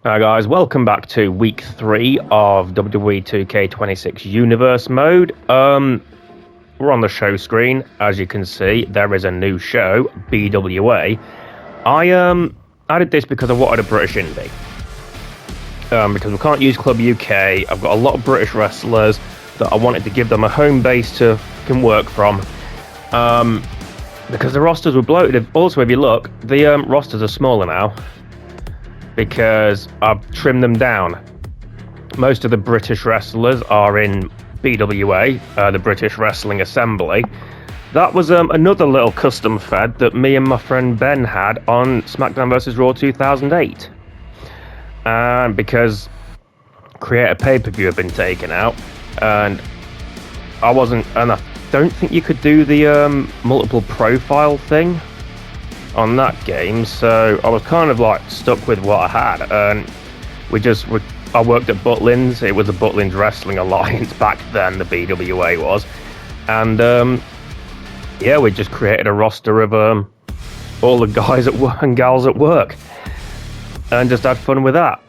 Hi guys, welcome back to week 3 of WWE 2K26 Universe mode. We're on the show screen. As you can see, there is a new show, BWA. I added this because I wanted a British indie. Because we can't use Club UK. I've got a lot of British wrestlers that I wanted to give them a home base to can work from. Because the rosters were bloated. Also, if you look, the rosters are smaller now, because I've trimmed them down. Most of the British wrestlers are in BWA, the British Wrestling Assembly. That was another little custom fed that me and my friend Ben had on SmackDown vs. Raw 2008. And because Create a Pay-Per-View had been taken out, and I don't think you could do the multiple profile thing on that game, so I was kind of like stuck with what I had, and I worked at Butlins. It was the Butlins Wrestling Alliance back then, the BWA was, and we just created a roster of all the guys at work and gals at work, and just had fun with that.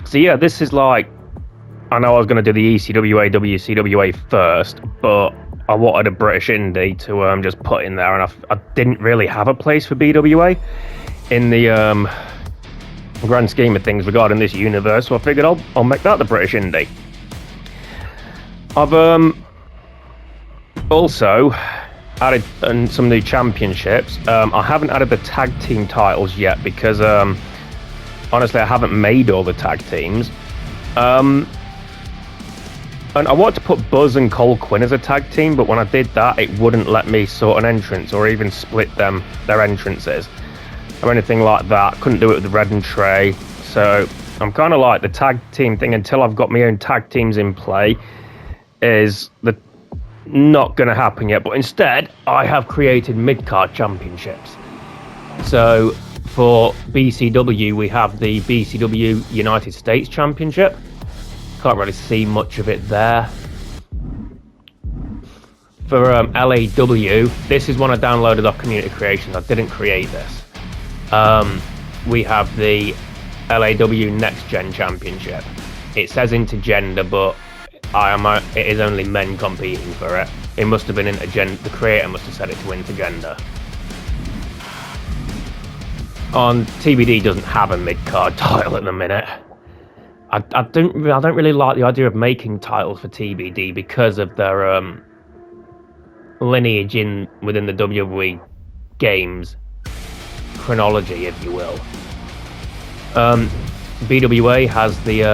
So yeah, this is like, I know I was going to do the ECWA, WCWA first, but I wanted a British indie to just put in there, and I didn't really have a place for BWA in the grand scheme of things regarding this universe, so I figured I'll make that the British indie. I've also added some new championships. I haven't added the tag team titles yet because honestly I haven't made all the tag teams. And I wanted to put Buzz and Cole Quinn as a tag team, but when I did that, it wouldn't let me sort an entrance or even split their entrances or anything like that. Couldn't do it with Red and Trey. So I'm kind of like, the tag team thing, until I've got my own tag teams in play, is not going to happen yet. But instead, I have created mid-card championships. So for BCW, we have the BCW United States Championship. Can't really see much of it there. For LAW, this is one I downloaded off Community Creations. I didn't create this. We have the LAW Next Gen Championship. It says intergender, but it is only men competing for it. It must have been intergender. The creator must have set it to intergender. On TBD doesn't have a mid-card title at the minute. I don't really like the idea of making titles for TBD because of their lineage within the WWE games chronology, if you will. BWA has the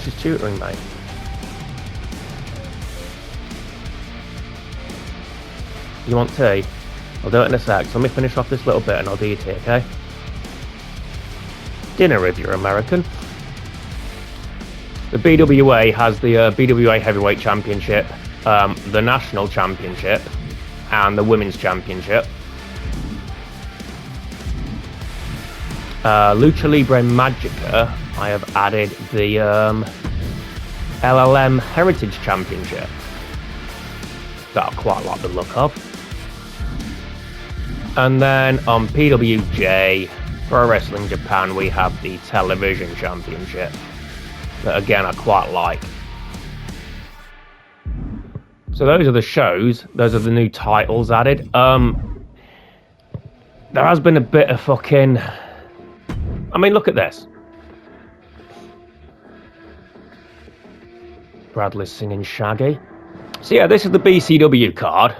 she's tutoring, mate. You want tea? I'll do it in a sec. So let me finish off this little bit and I'll do your tea, okay? Dinner if you're American. The BWA has the BWA Heavyweight Championship, the National Championship, and the Women's Championship. Lucha Libre Magica, I have added the LLM Heritage Championship that I quite like the look of. And then on PWJ, Pro Wrestling Japan, we have the Television Championship that again I quite like. So those are the shows, those are the new titles added. There has been a bit of fucking, I mean, look at this. Bradley's singing Shaggy. So yeah, this is the BCW card.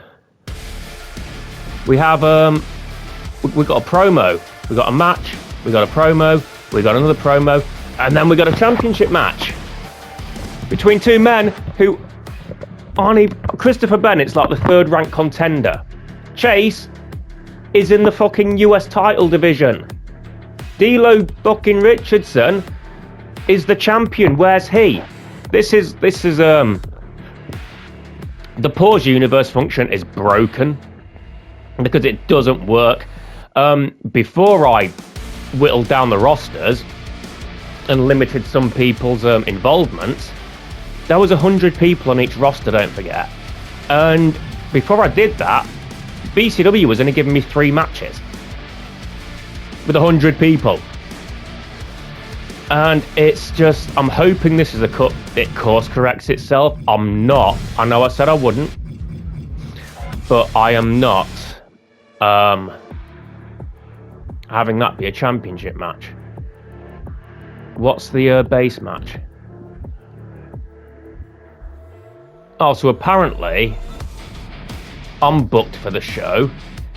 We have we got a promo. We got a match, we got a promo, we got another promo, and then we got a championship match between two men who aren't even... Christopher Bennett's like the third ranked contender. Chase is in the fucking US title division. D'Lo fucking Richardson is the champion. Where's he? This is the pause universe function is broken because it doesn't work. Before I whittled down the rosters and limited some people's involvement, there was 100 people on each roster, don't forget. And before I did that, BCW was only giving me 3 matches. with 100 people. And it's just, I'm hoping this is it course corrects itself. I'm not. I know I said I wouldn't, but I am not having that be a championship match. What's the base match? Oh, so apparently I'm booked for the show.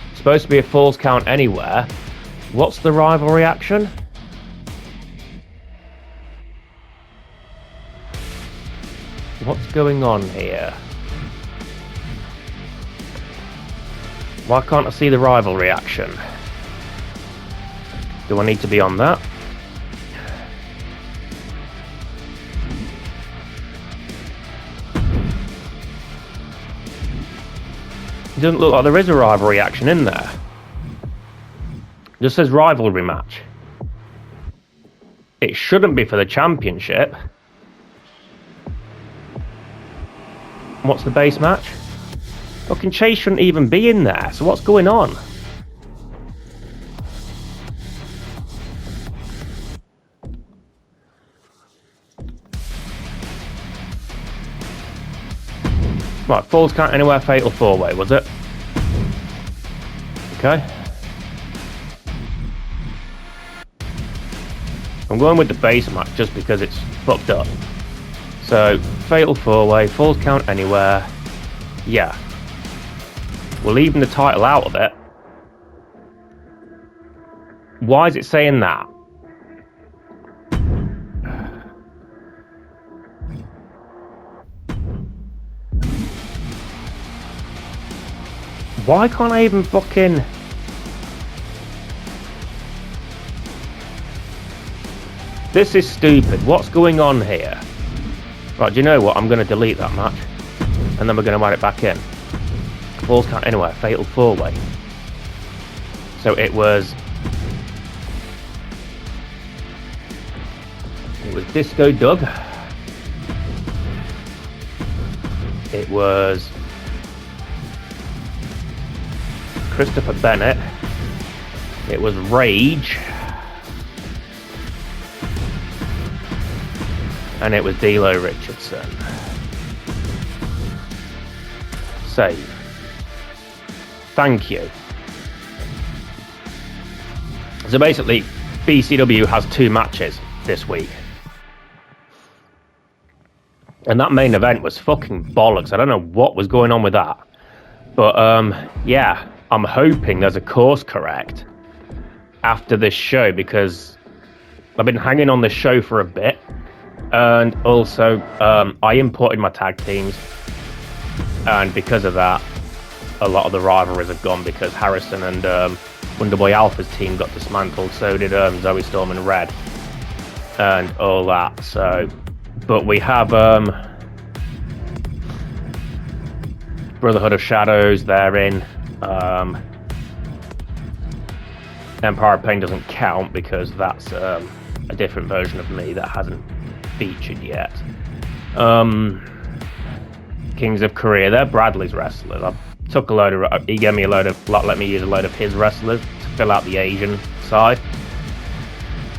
It's supposed to be a Falls Count Anywhere. What's the rivalry action? What's going on here? Why can't I see the rivalry action? Do I need to be on that? It doesn't look like there is a rivalry action in there. It just says rivalry match. It shouldn't be for the championship. What's the base match? Fucking Chase shouldn't even be in there, so what's going on? Right, Falls Count Anywhere Fatal 4-Way, was it? Okay. I'm going with the base match just because it's fucked up. So, Fatal 4-Way, Falls Count Anywhere. Yeah. We're leaving the title out of it. Why is it saying that? Why can't I even fucking... This is stupid. What's going on here? Right, do you know what? I'm going to delete that match. And then we're going to add it back in. Falls Count Anywhere, Fatal 4-Way. So it was Disco Doug. It was Christopher Bennett. It was Rage. And it was D'Lo Richardson. Save. Thank you. So basically, BCW has 2 matches this week. And that main event was fucking bollocks. I don't know what was going on with that. But, yeah, I'm hoping there's a course correct after this show, because I've been hanging on this show for a bit. And also, I imported my tag teams. And because of that, a lot of the rivalries have gone, because Harrison and Wonderboy Alpha's team got dismantled. So did Zoe Storm and Red. And all that. So, but we have Brotherhood of Shadows, they're in. Empire of Pain doesn't count because that's a different version of me that hasn't featured yet. Kings of Korea, they're Bradley's wrestlers. I took a load of, he gave me let me use a load of his wrestlers to fill out the Asian side.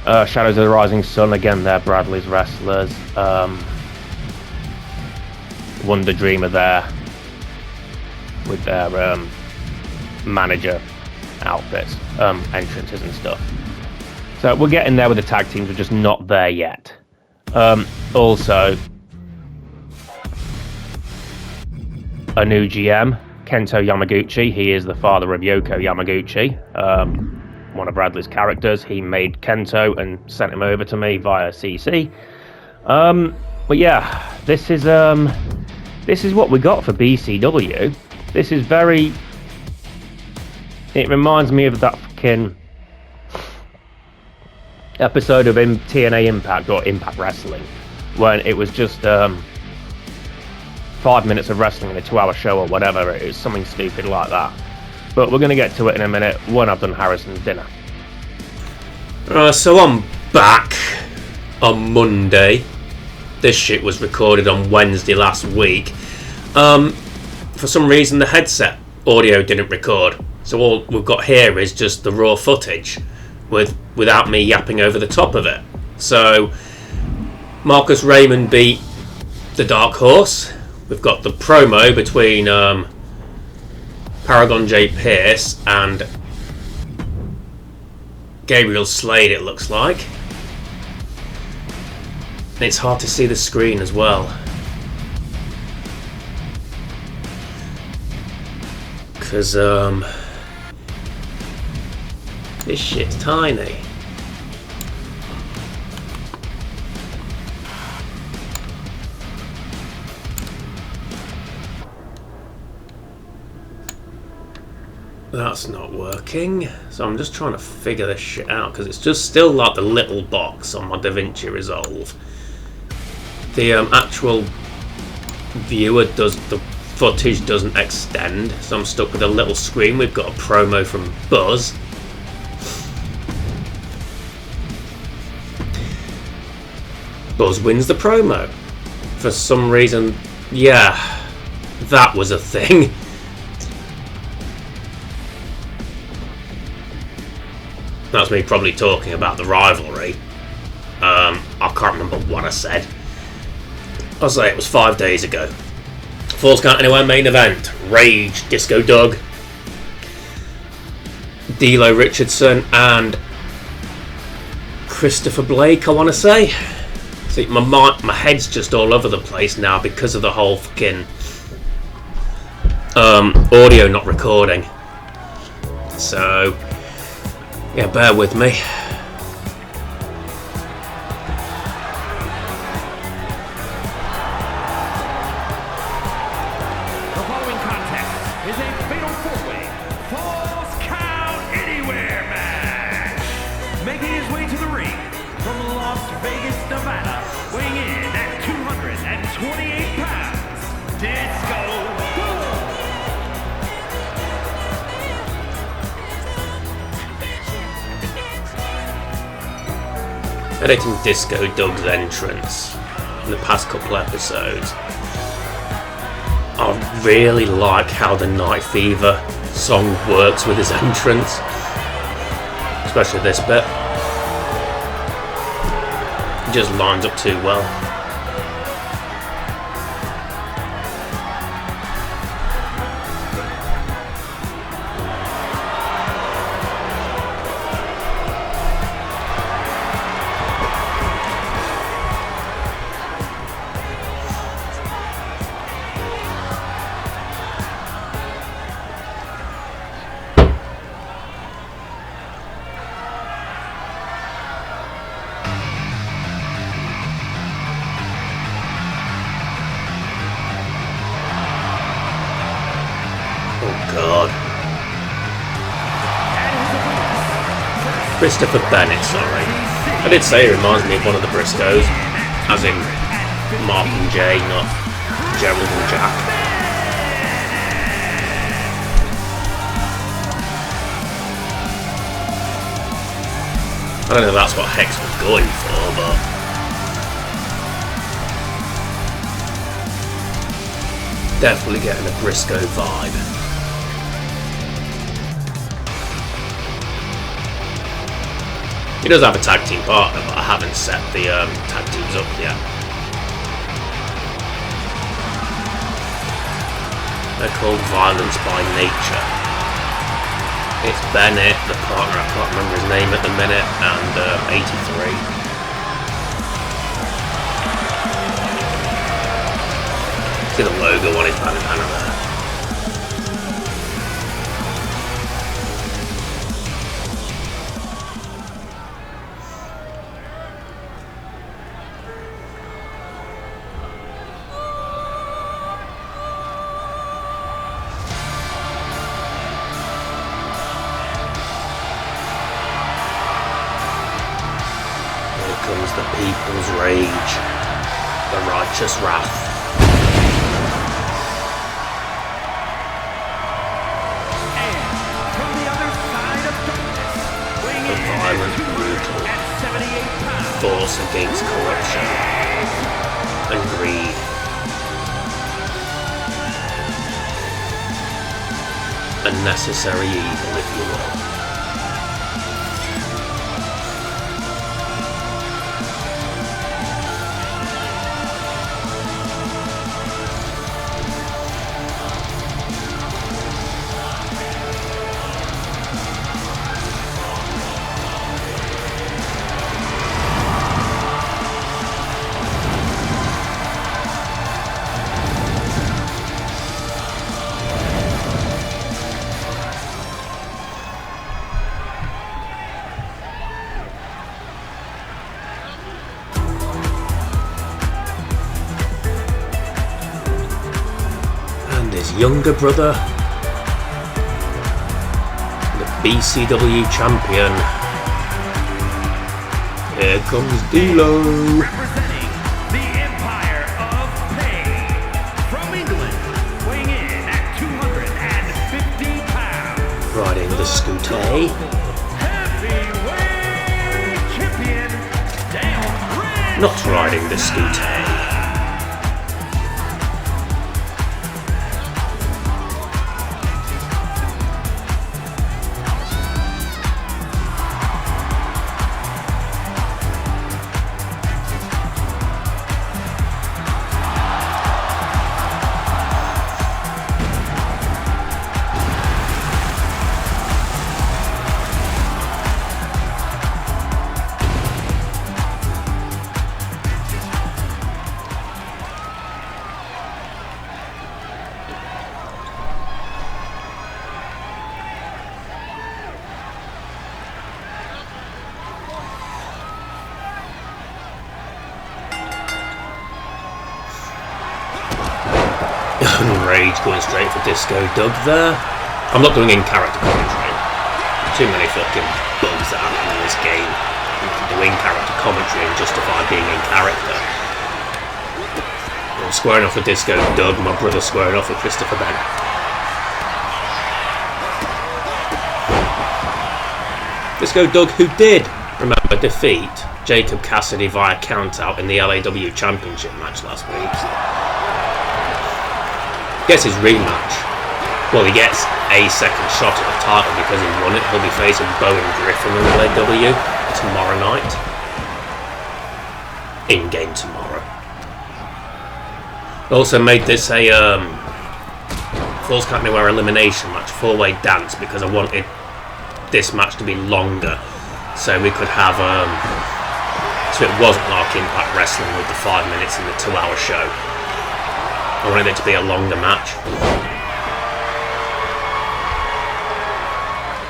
Shadows of the Rising Sun, again, they're Bradley's wrestlers. Wonder Dreamer there with their manager outfits, entrances and stuff. So we're getting there with the tag teams, we're just not there yet. Also, a new GM, Kento Yamaguchi. He is the father of Yoko Yamaguchi, one of Bradley's characters. He made Kento and sent him over to me via CC. But yeah, this is what we got for BCW. This is very... It reminds me of that fucking episode of TNA Impact or Impact Wrestling, when it was just 5 minutes of wrestling in a 2-hour show or whatever. It was something stupid like that. But we're going to get to it in a minute when I've done Harrison's dinner. So I'm back on Monday. This shit was recorded on Wednesday last week. For some reason the headset audio didn't record. So all we've got here is just the raw footage, without me yapping over the top of it. So Marcus Raymond beat the Dark Horse. We've got the promo between Paragon J. Pierce and Gabriel Slade, it looks like. And it's hard to see the screen as well, because this shit's tiny. That's not working, so I'm just trying to figure this shit out, because it's just still like the little box on my DaVinci Resolve. The actual viewer the footage doesn't extend, so I'm stuck with a little screen. We've got a promo from Buzz. Buzz wins the promo. For some reason, yeah, that was a thing. That's me probably talking about the rivalry. I can't remember what I said. I'll say it was 5 days ago. Falls Count Anywhere main event. Rage, Disco Doug, D'Lo Richardson and Christopher Blake, I want to say. See, my head's just all over the place now because of the whole fucking audio not recording. So yeah, bear with me. The following contest is a fatal four-way Falls Count Anywhere match. Making his way to the ring from Las Vegas, Nevada, weighing in at 228 pounds, Disco Doug. Editing Disco Doug's entrance in the past couple episodes, I really like how the Night Fever song works with his entrance, especially this bit. It just lines up too well. Christopher Bennett, sorry. I did say he reminds me of one of the Briscoes, as in Mark and Jay, not Gerald and Jack. I don't know if that's what Hex was going for, but definitely getting a Briscoe vibe. He does have a tag team partner, but I haven't set the tag teams up yet. They're called Violence by Nature. It's Bennett, the partner, I can't remember his name at the minute, and 83. See the logo on his bandana there. Comes the people's rage, the righteous wrath. And from the other side of darkness, weighing The in violent, at brutal 278 pounds, force against corruption and greed. A necessary evil, if you will. his younger brother, the BCW champion. Here comes D'Lo. Representing the Empire of Pain from England, weighing in at 250 pounds. Riding the scooter. Heavyweight champion, Dale. Not riding the scooter. Rage going straight for Disco Doug there. I'm not doing in character commentary. Too many fucking bugs that happen in this game. You can do in character commentary and justify being in character. I'm squaring off with Disco Doug, my brother squaring off with Christopher Bennett. Disco Doug, who did, remember, defeat Jacob Cassidy via countout in the LAW Championship match last week. Gets his rematch. Well, he gets a second shot at the title because he won it. He'll be facing Bowen Griffin in LAW tomorrow night. In-game tomorrow. Also made this a Falls Count Anywhere elimination match, 4-way dance, because I wanted this match to be longer, so we could have so it wasn't like Impact Wrestling with the 5 minutes in the 2-hour show. I wanted it to be a longer match.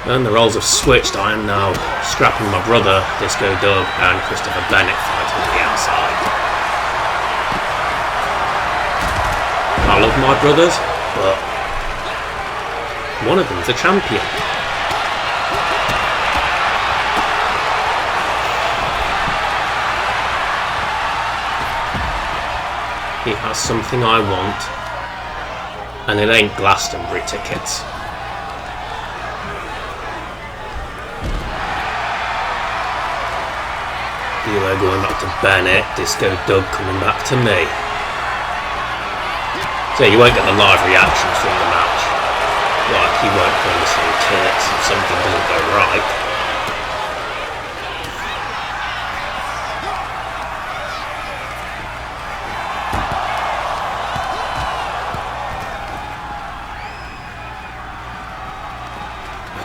And the roles have switched. I am now scrapping my brother, Disco Doug, and Christopher Bennett fighting on the outside. I love my brothers, but one of them's a champion. He has something I want, and it ain't Glastonbury tickets. D'Lo going back to Bennett, Disco Doug coming back to me. So you won't get the live reactions from the match. Like, he won't call the same tits if something doesn't go right.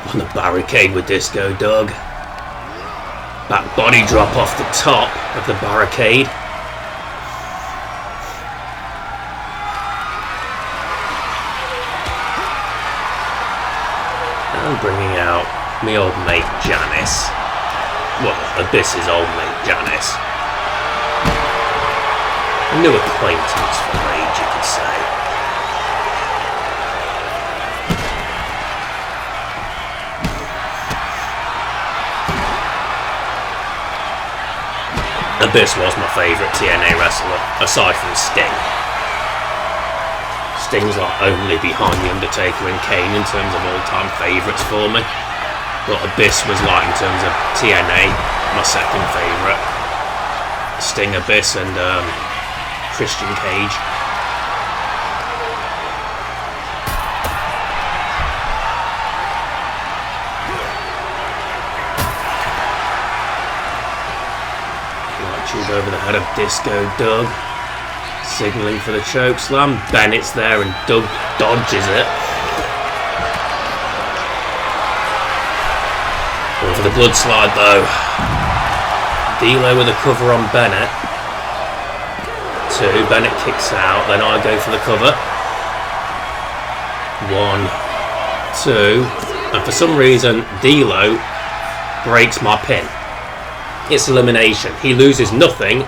On the barricade with Disco Doug. Back body drop off the top of the barricade. And bringing out my old mate Janice. Well, Abyss's old mate Janice. A new acquaintance for Rage, you could say. Abyss was my favourite TNA wrestler, aside from Sting. Sting's like only behind The Undertaker and Kane in terms of all-time favourites for me. But Abyss was like, in terms of TNA, my second favourite. Sting, Abyss and Christian Cage. Over the head of Disco Doug, signalling for the choke slam. Bennett's there and Doug dodges it. Going for the blood slide though. D'Lo with a cover on Bennett. 2, Bennett kicks out, then I go for the cover. 1, 2, and for some reason D'Lo breaks my pin. It's elimination. He loses nothing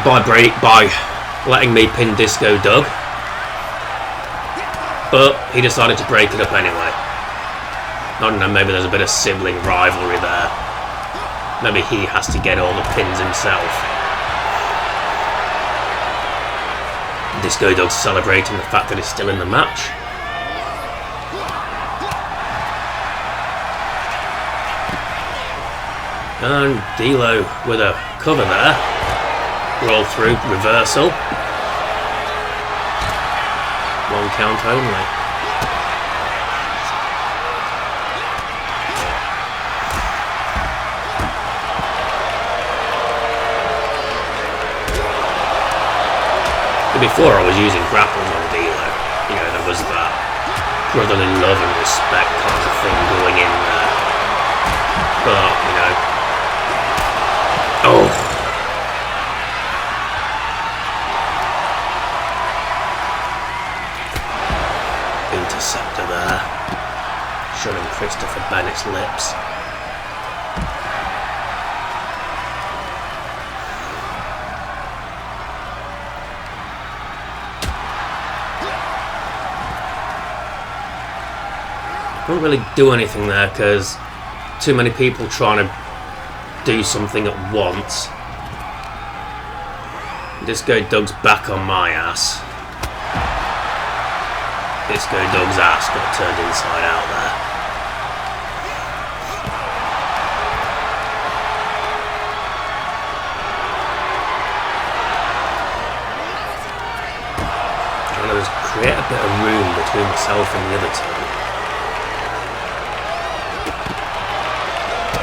by letting me pin Disco Doug. But he decided to break it up anyway. I don't know, maybe there's a bit of sibling rivalry there. Maybe he has to get all the pins himself. Disco Dog's celebrating the fact that he's still in the match. And D'Lo with a cover there. Roll through, reversal. 1 count only. Before I was using grapples on D'Lo. You know, there was that brotherly love and respect kind of thing going in there. But, you know... Oh! Interceptor there. Showing Christopher Bennett's lips. Can't really do anything there because too many people trying to do something at once. Disco Dog's back on my ass. Disco Dog's ass got turned inside out there. Trying to just create a bit of room between myself and the other two.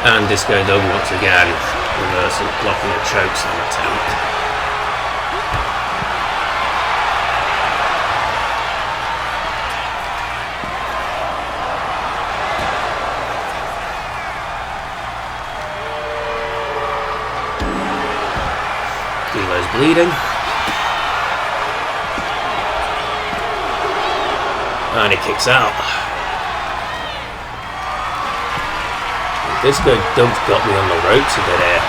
And Disco Dog once again reversing, blocking a chokeslam attempt. D'Lo's bleeding. And he kicks out. Disco Dog's got me on the ropes a bit here.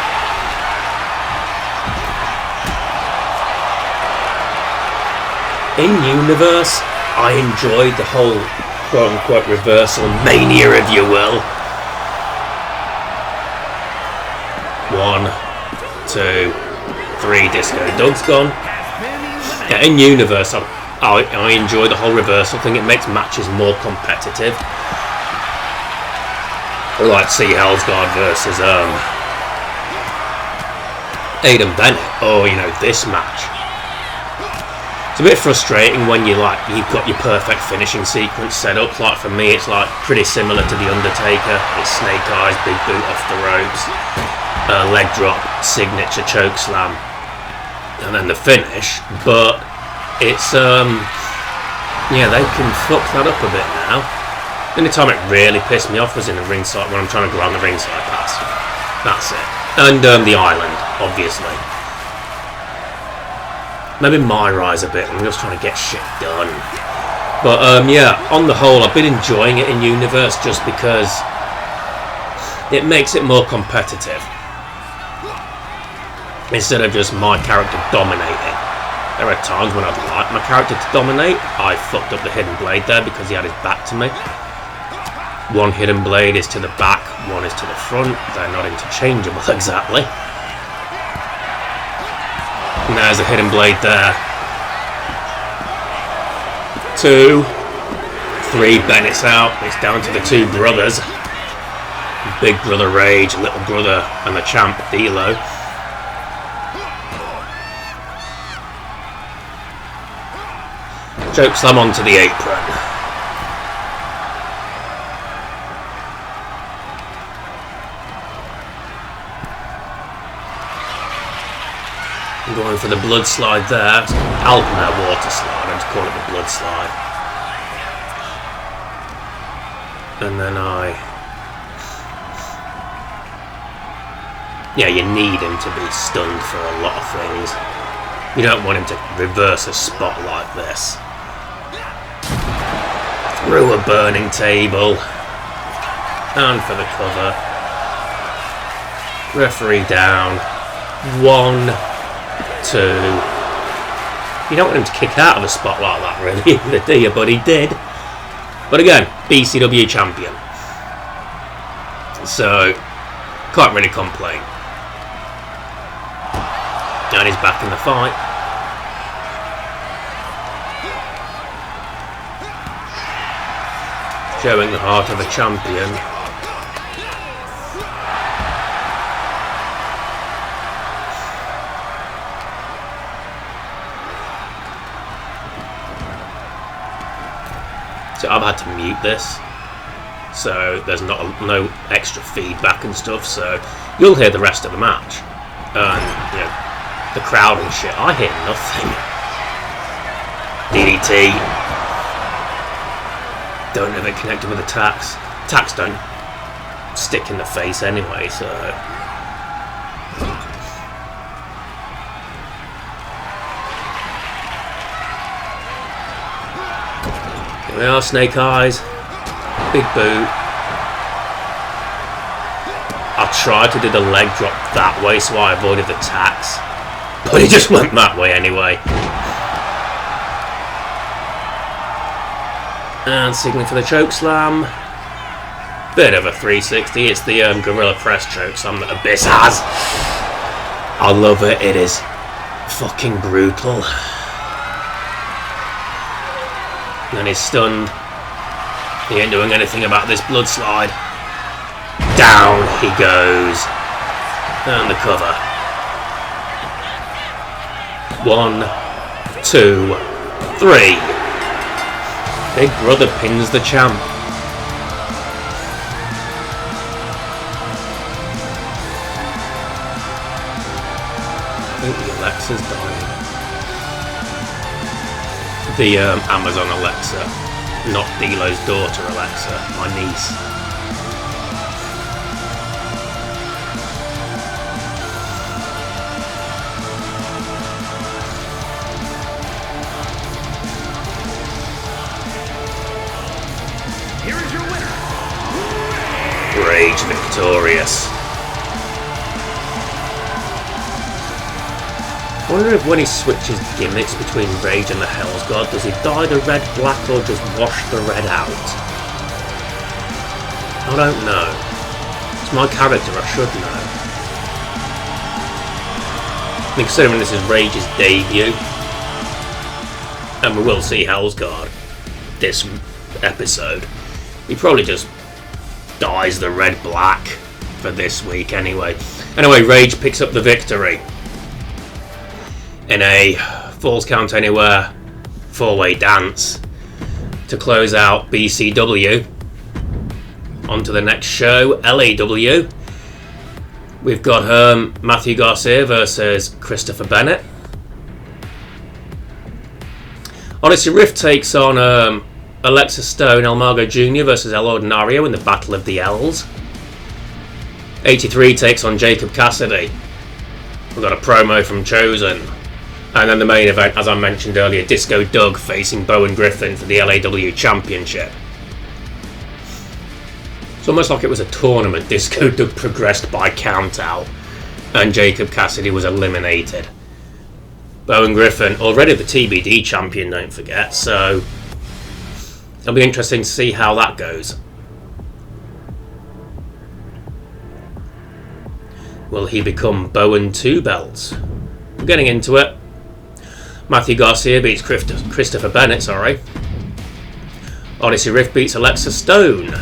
In universe, I enjoyed the whole quote-unquote reversal mania, if you will. 1, 2, 3, Disco Dog's gone. Yeah, in universe, I enjoy the whole reversal thing. It makes matches more competitive. Like C. Hellsguard versus Aiden Bennett. Oh, you know, this match. It's a bit frustrating when you've got your perfect finishing sequence set up. Like for me, it's like pretty similar to The Undertaker. It's Snake Eyes, big boot off the ropes, leg drop, signature choke slam, and then the finish. But it's yeah, they can fuck that up a bit now. The only time it really pissed me off was in the ringside when I'm trying to go on the ringside pass. That's it. And the island, obviously. Maybe my rise a bit. I'm just trying to get shit done. But yeah, on the whole, I've been enjoying it in universe just because it makes it more competitive. Instead of just my character dominating. There are times when I'd like my character to dominate. I fucked up the hidden blade there because he had his back to me. One hidden blade is to the back, one is to the front. They're not interchangeable exactly. And there's a hidden blade there. 2, 3, Bennett's out. It's down to the 2 brothers. Big Brother Rage, Little Brother, and the champ D'Lo. Chokeslam onto the apron. Going for the blood slide there. Alpine water slide, I just call it the blood slide. And then yeah, you need him to be stunned for a lot of things. You don't want him to reverse a spot like this. Through a burning table. And for the cover. Referee down. 1, 2. You don't want him to kick out of a spot like that, really, do you? But he did. But again, BCW champion. So, can't really complain. And he's back in the fight. Showing the heart of a champion. So I've had to mute this, so there's no extra feedback and stuff. So you'll hear the rest of the match, and you know the crowd and shit. I hear nothing. DDT. Don't have it connected with the tacks. Tacks don't stick in the face anyway, so. Here we are, Snake Eyes. Big boot. I tried to do the leg drop that way, so I avoided the tacks. But he just went that way anyway. And signaling for the choke slam. Bit of a 360. It's the gorilla press choke slam that Abyss has. I love it. It is fucking brutal. And he's stunned. He ain't doing anything about this blood slide. Down he goes. And the cover. 1, 2, 3. Big Brother pins the champ. I think the Alexa's dying. The Amazon Alexa, not D'Lo's daughter Alexa, my niece. Here is your winner. Rage victorious. I wonder if when he switches gimmicks between Rage and the Hell's God, does he dye the red black or just wash the red out? I don't know. It's my character, I should know. Considering this is Rage's debut, and we will see Hell's God this episode, he probably just dyes the red black for this week anyway. Anyway, Rage picks up the victory in a Falls Count Anywhere 4-way dance to close out BCW. On to the next show, LAW. We've got Matthew Garcia versus Christopher Bennett. Odyssey Rift takes on Alexa Stone, El Mago Jr. versus El Ordinario in the Battle of the L's. 83 takes on Jacob Cassidy. We've got a promo from Chosen. And then the main event, as I mentioned earlier, Disco Doug facing Bowen Griffin for the LAW Championship. It's almost like it was a tournament. Disco Doug progressed by countout, and Jacob Cassidy was eliminated. Bowen Griffin, already the TBD champion, don't forget, so it'll be interesting to see how that goes. Will he become Bowen 2 belts? We're getting into it. Matthew Garcia beats Christopher Bennett, Odyssey Rift beats Alexa Stone.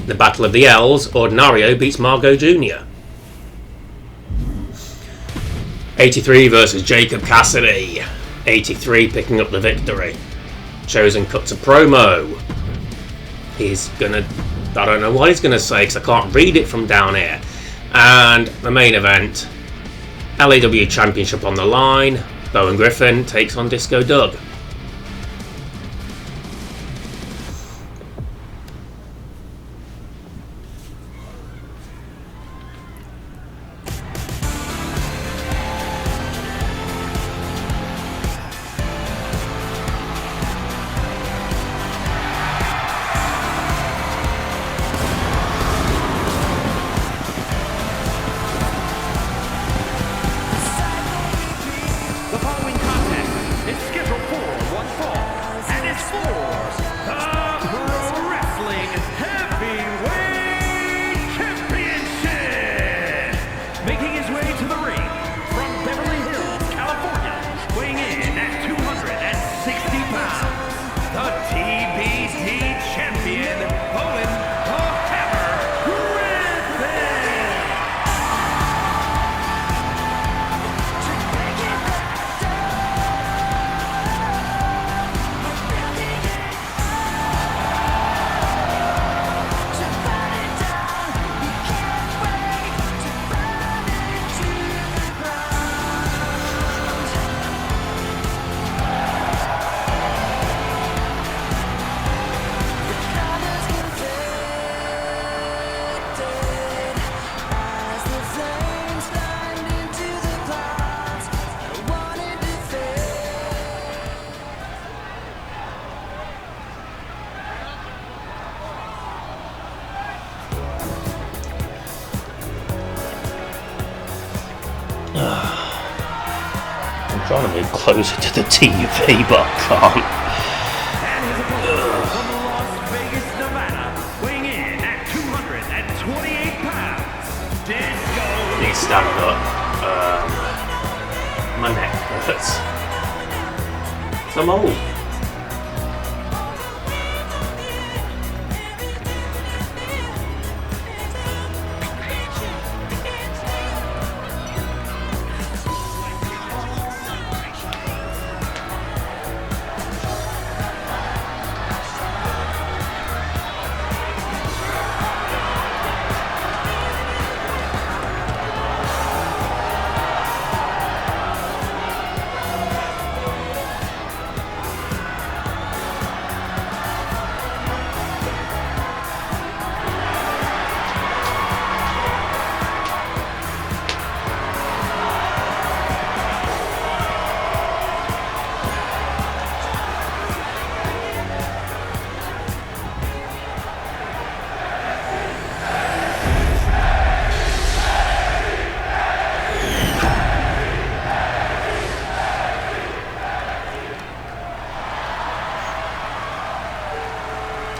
The Battle of the L's, Ordinario beats Margo Jr. 83 versus Jacob Cassidy. 83 picking up the victory. Chosen cuts a promo. He's gonna... I don't know what he's gonna say because I can't read it from down here. And the main event, LAW Championship on the line. Bowen Griffin takes on Disco Doug. The following contest is scheduled for I'm trying to move closer to the TV, but I can't. And his opponent from Las Vegas, Nevada, weighing in at 228 pounds, Disco. Please stand up. My neck hurts. I'm old.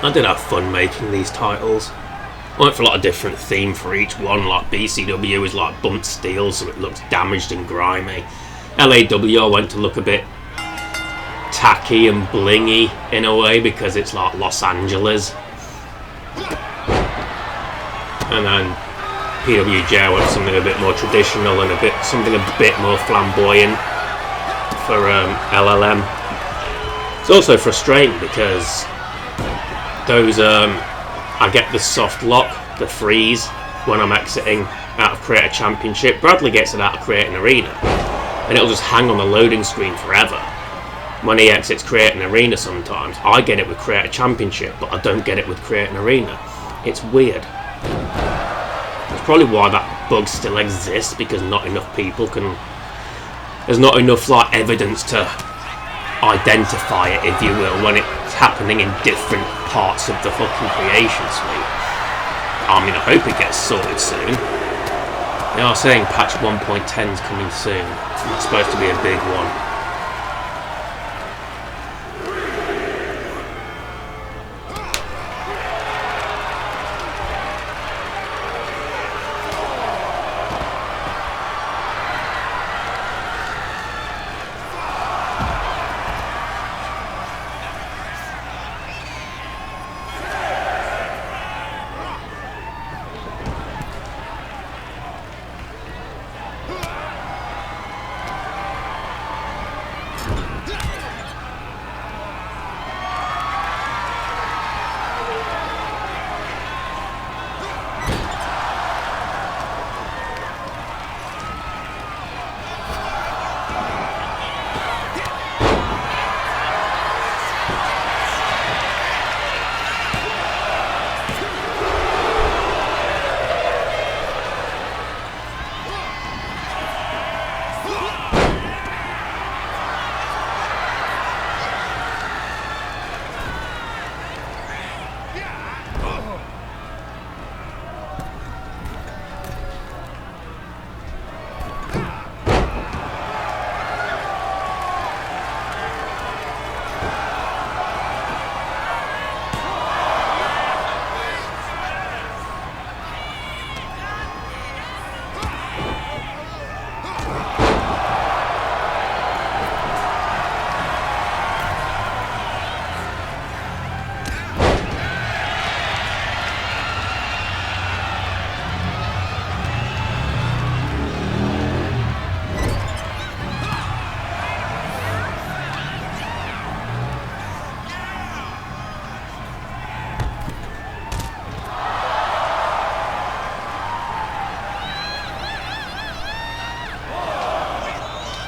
I did have fun making these titles. I went for like a different theme for each one. Like BCW is like bumped steel, so it looks damaged and grimy. LAW I went to look a bit tacky and blingy in a way because it's like Los Angeles. And then PWJ I went for something a bit more traditional and something a bit more flamboyant for LLM. It's also frustrating because those I get the soft lock, the freeze when I'm exiting out of Creator Championship. Bradley gets it out of Creator Arena and it'll just hang on the loading screen forever. When he exits Creator Arena sometimes, I get it with Creator Championship, but I don't get it with Creator Arena. It's weird. It's probably why that bug still exists, because not enough people can... There's not enough like evidence to identify it, if you will, when it's happening in different parts of the fucking creation suite. I mean, I hope it gets sorted soon. They are saying patch 1.10 is coming soon. It's supposed to be a big one.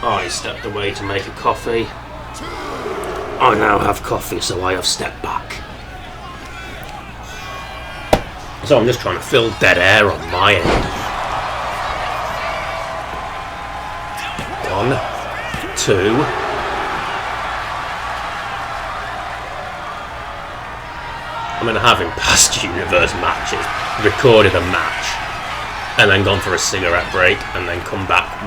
I stepped away to make a coffee. I now have coffee, so I have stepped back. So I'm just trying to fill dead air on my end. 1, 2. I mean, having past universe matches, recorded a match and then gone for a cigarette break, and then come back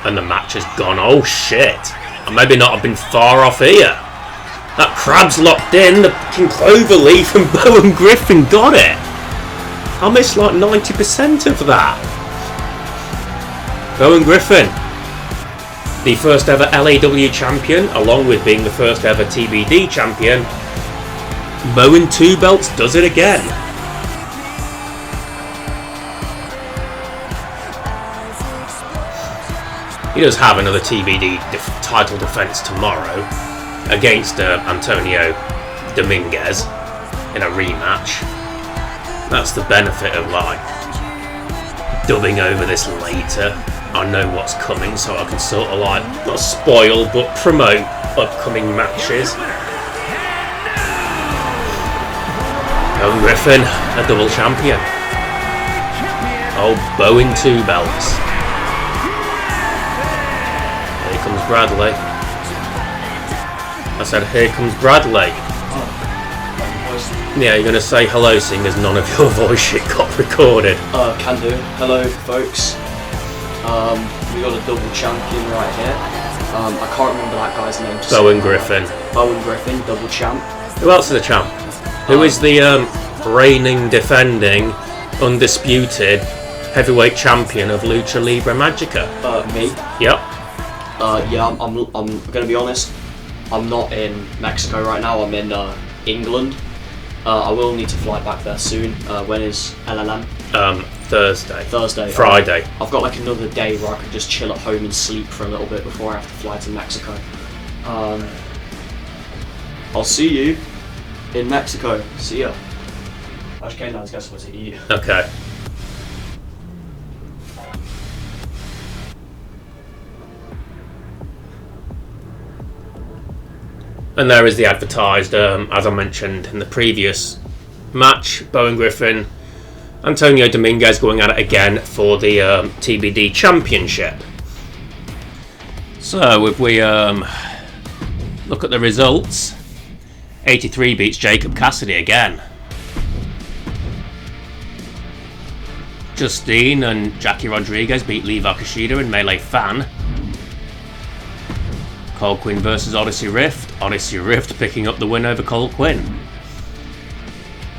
and the match has gone. Oh shit! I maybe not have been far off here. That crab's locked in. The fucking Cloverleaf and Bowen Griffin got it. I missed like 90% of that. Bowen Griffin, the first ever LAW champion, along with being the first ever TBD champion. Bowen 2 belts does it again. He does have another TBD title defense tomorrow against Antonio Dominguez in a rematch. That's the benefit of like dubbing over this later. I know what's coming, so I can sort of like not spoil but promote upcoming matches. Bowen Griffin, a double champion. Oh, Bowen 2 belts. Here comes Bradley. I said, here comes Bradley. Yeah, you're going to say hello, seeing as none of your voice shit got recorded. Can do. Hello, folks. We got a double champion right here. I can't remember that guy's name. Bowen Griffin. Bowen Griffin, double champ. Who else is a champ? Who is the reigning, defending, undisputed heavyweight champion of Lucha Libre Magica? Me. Yep. Yeah, I'm gonna be honest. I'm not in Mexico right now. I'm in England. I will need to fly back there soon. When is LLM? Thursday. Friday. I've got like another day where I could just chill at home and sleep for a little bit before I have to fly to Mexico. I'll see you in Mexico. See ya. I just came down to get something to eat. Okay. And there is the advertised, as I mentioned in the previous match, Bowen Griffin, Antonio Dominguez going at it again for the TBD Championship. So if we look at the results, 83 beats Jacob Cassidy again. Justine and Jackie Rodriguez beat Levi Kushida and Melee Fan. Cole Quinn versus Odyssey Rift. Odyssey Rift picking up the win over Cole Quinn.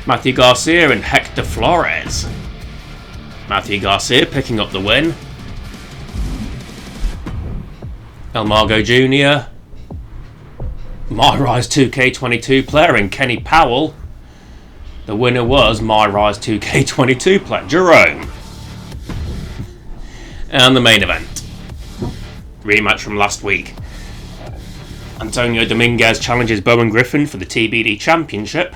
Matthew Garcia and Hector Flores. Matthew Garcia picking up the win. El Margo Jr. My Rise 2K22 player and Kenny Powell. The winner was My Rise 2K22 player Jerome. And the main event. Rematch from last week. Antonio Dominguez challenges Bowen Griffin for the TBD Championship.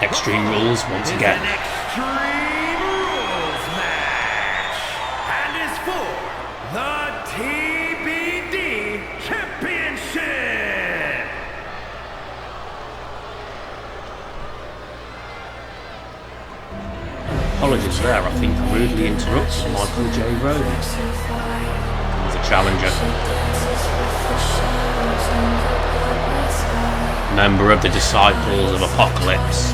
Extreme Rules once again. An Extreme Rules match, and is for the TBD Championship. Apologies there, I think I rudely interrupted Michael J. Rhodes. He's a challenger. Member of the Disciples of Apocalypse.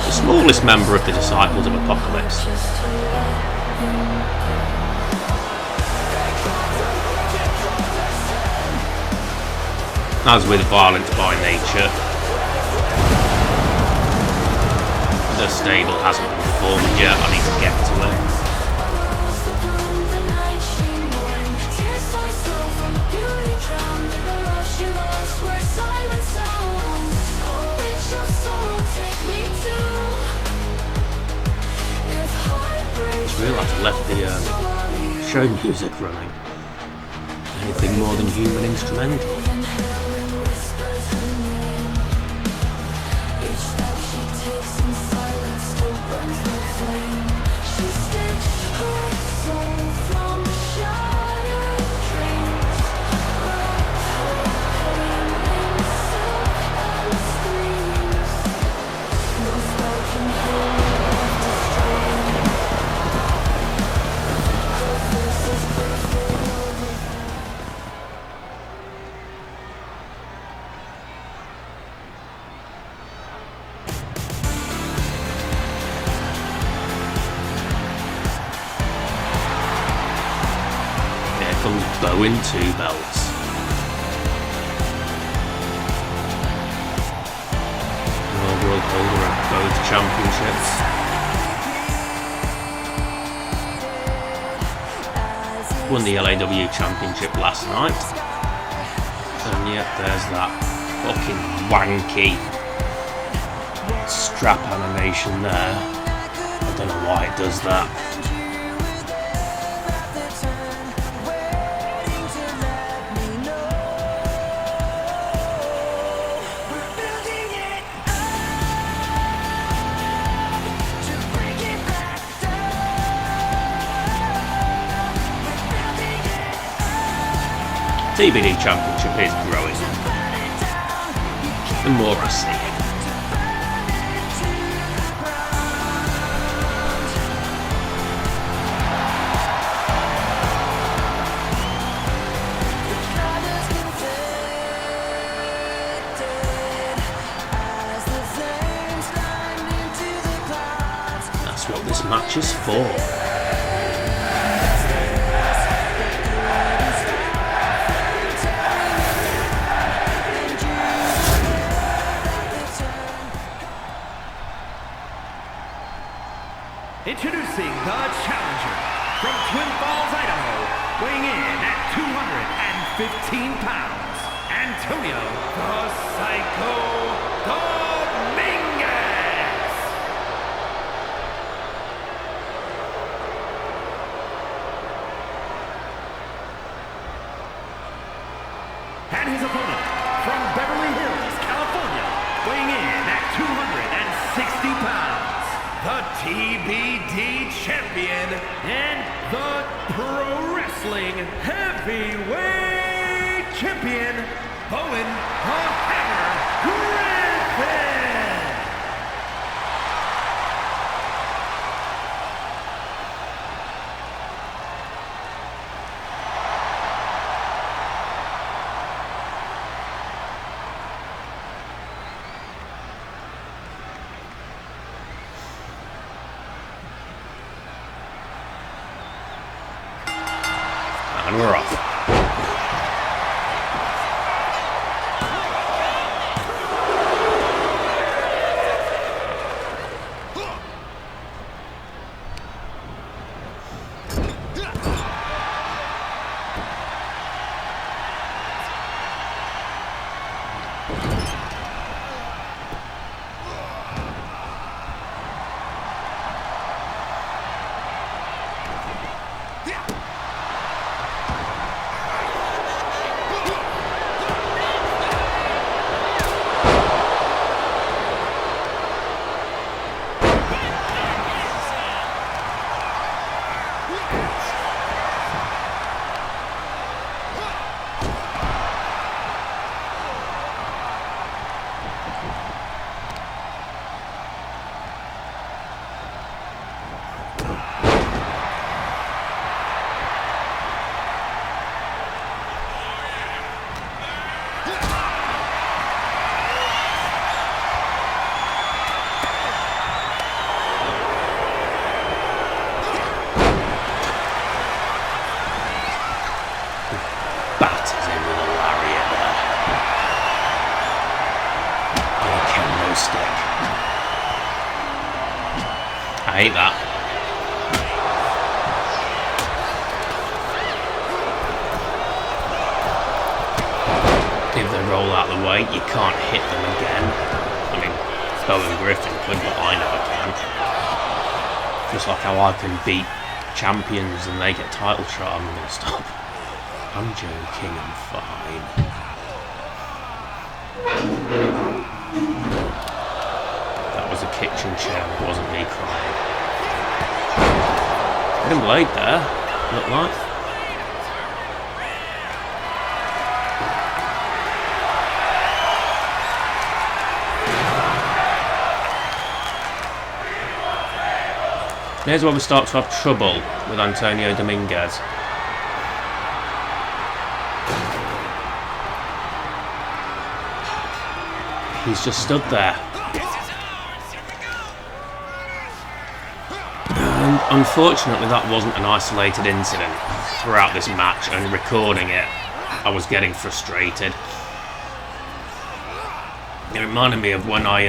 The smallest member of the Disciples of Apocalypse. As with Violence by Nature, the stable hasn't been formed yet, I need to get to it. Just realised I left the show music running. Anything more than human instrumental. comes Bowen 2 belts. World holder of both championships. Won the LAW championship last night. And yet there's that fucking wanky strap animation there. I don't know why it does that. TBD Championship is growing. The more I see it. That's what this match is for. Introducing the challenger from Twin Falls, Idaho, weighing in at 215 pounds, Antonio the Psycho Dominguez. And his opponent from Beverly Hills, California, weighing in at 260 pounds. The TBD champion and the Pro Wrestling Heavyweight Champion, Bowen the Hammer Griffin. And we're off. I hate that. If they roll out of the way, you can't hit them again. I mean, Bowen Griffin could, but I never can. Just like how I can beat champions and they get title shot, I'm gonna stop. I'm joking, I'm fine. That was a kitchen chair, it wasn't me crying. Hidden blade there, looked like. Here's where we start to have trouble with Antonio Dominguez. He's just stood there. And unfortunately that wasn't an isolated incident. throughout this match, and recording it, I was getting frustrated. It reminded me of when I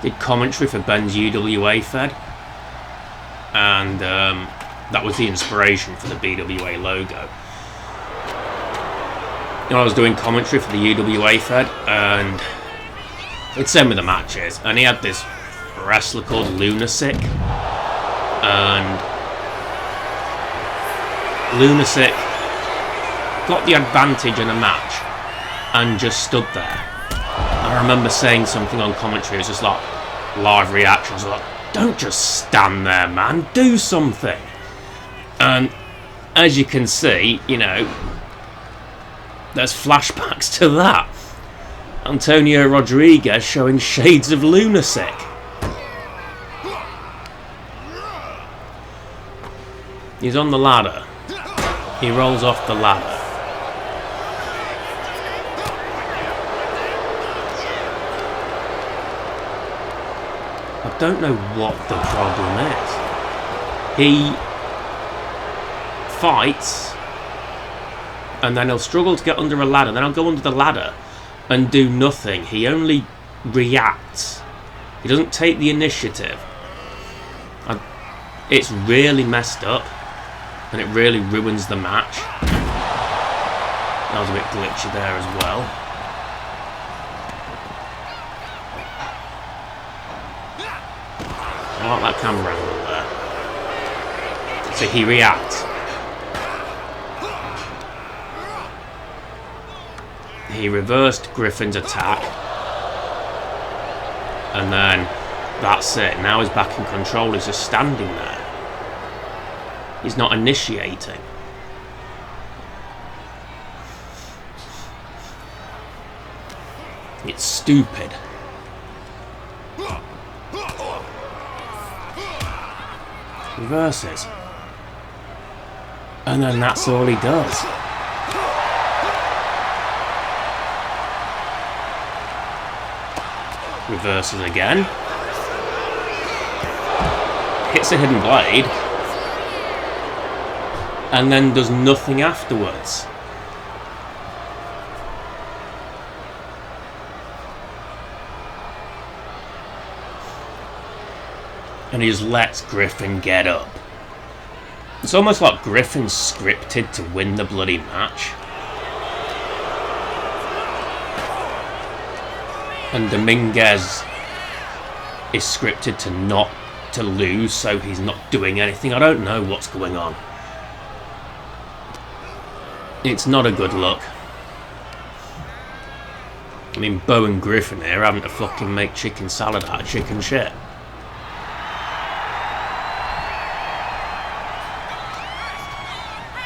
did commentary for Ben's UWA Fed, and that was the inspiration for the BWA logo. I was doing commentary for the UWA Fed, and it's same with the matches, and he had this wrestler called Lunatic, and Lunatic got the advantage in a match and just stood there. I remember saying something on commentary, it was just like live reactions, like, don't just stand there, man, do something. And as you can see, you know, there's flashbacks to that. Antonio Rodriguez showing shades of Lunatic. He's on the ladder. He rolls off the ladder. I don't know what the problem is. He fights, and then he'll struggle to get under a ladder, then I'll go under the ladder and do nothing. He only reacts. He doesn't take the initiative. It's really messed up, and it really ruins the match. That was a bit glitchy there as well. I like that camera angle there. So he reacts. He reversed Griffin's attack, and then that's it. Now he's back in control. He's just standing there. He's not initiating. It's stupid. Reverses, and then that's all he does. Reverses again. Hits a hidden blade. And then does nothing afterwards. And he just lets Griffin get up. It's almost like Griffin's scripted to win the bloody match. And Dominguez is scripted to lose, so he's not doing anything. I don't know what's going on. It's not a good look. I mean, Bo and Griffin here having to fucking make chicken salad out of chicken shit.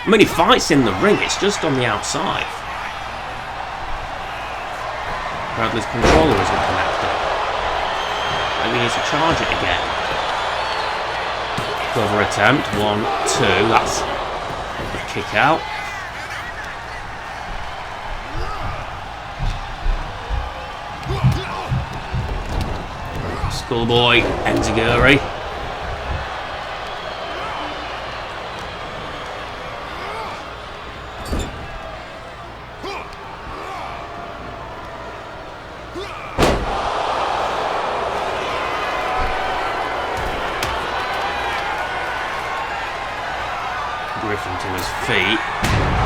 I mean, he fights in the ring, it's just on the outside. Bradley's controller isn't connected. Maybe he needs to charge it again. Cover attempt, 1, 2, that's a kick out. Schoolboy, Enziguri. Griffin to his feet,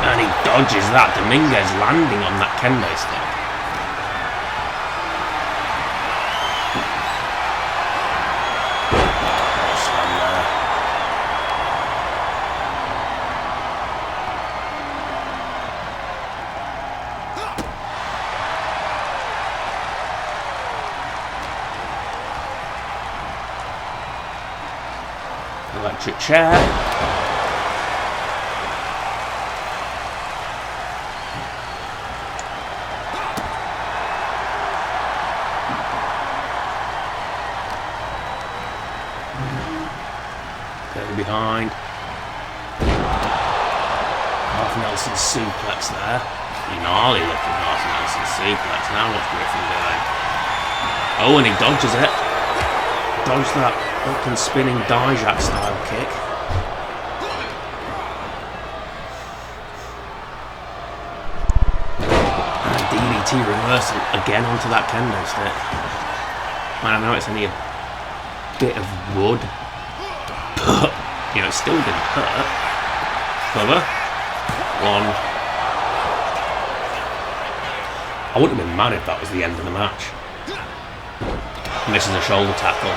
and he dodges that. Dominguez landing on that kendo stick. Slam there. Electric chair. Behind. Half Nelson suplex there. Gnarly looking half Nelson suplex. Now what's Griffin doing? Oh, and he dodges it. Dodged that fucking spinning Dijak style kick. he reversed again onto that kendo stick. I know it's only a bit of wood, but you know, it still didn't hurt. Cover. One. I wouldn't have been mad if that was the end of the match. And this is a shoulder tackle.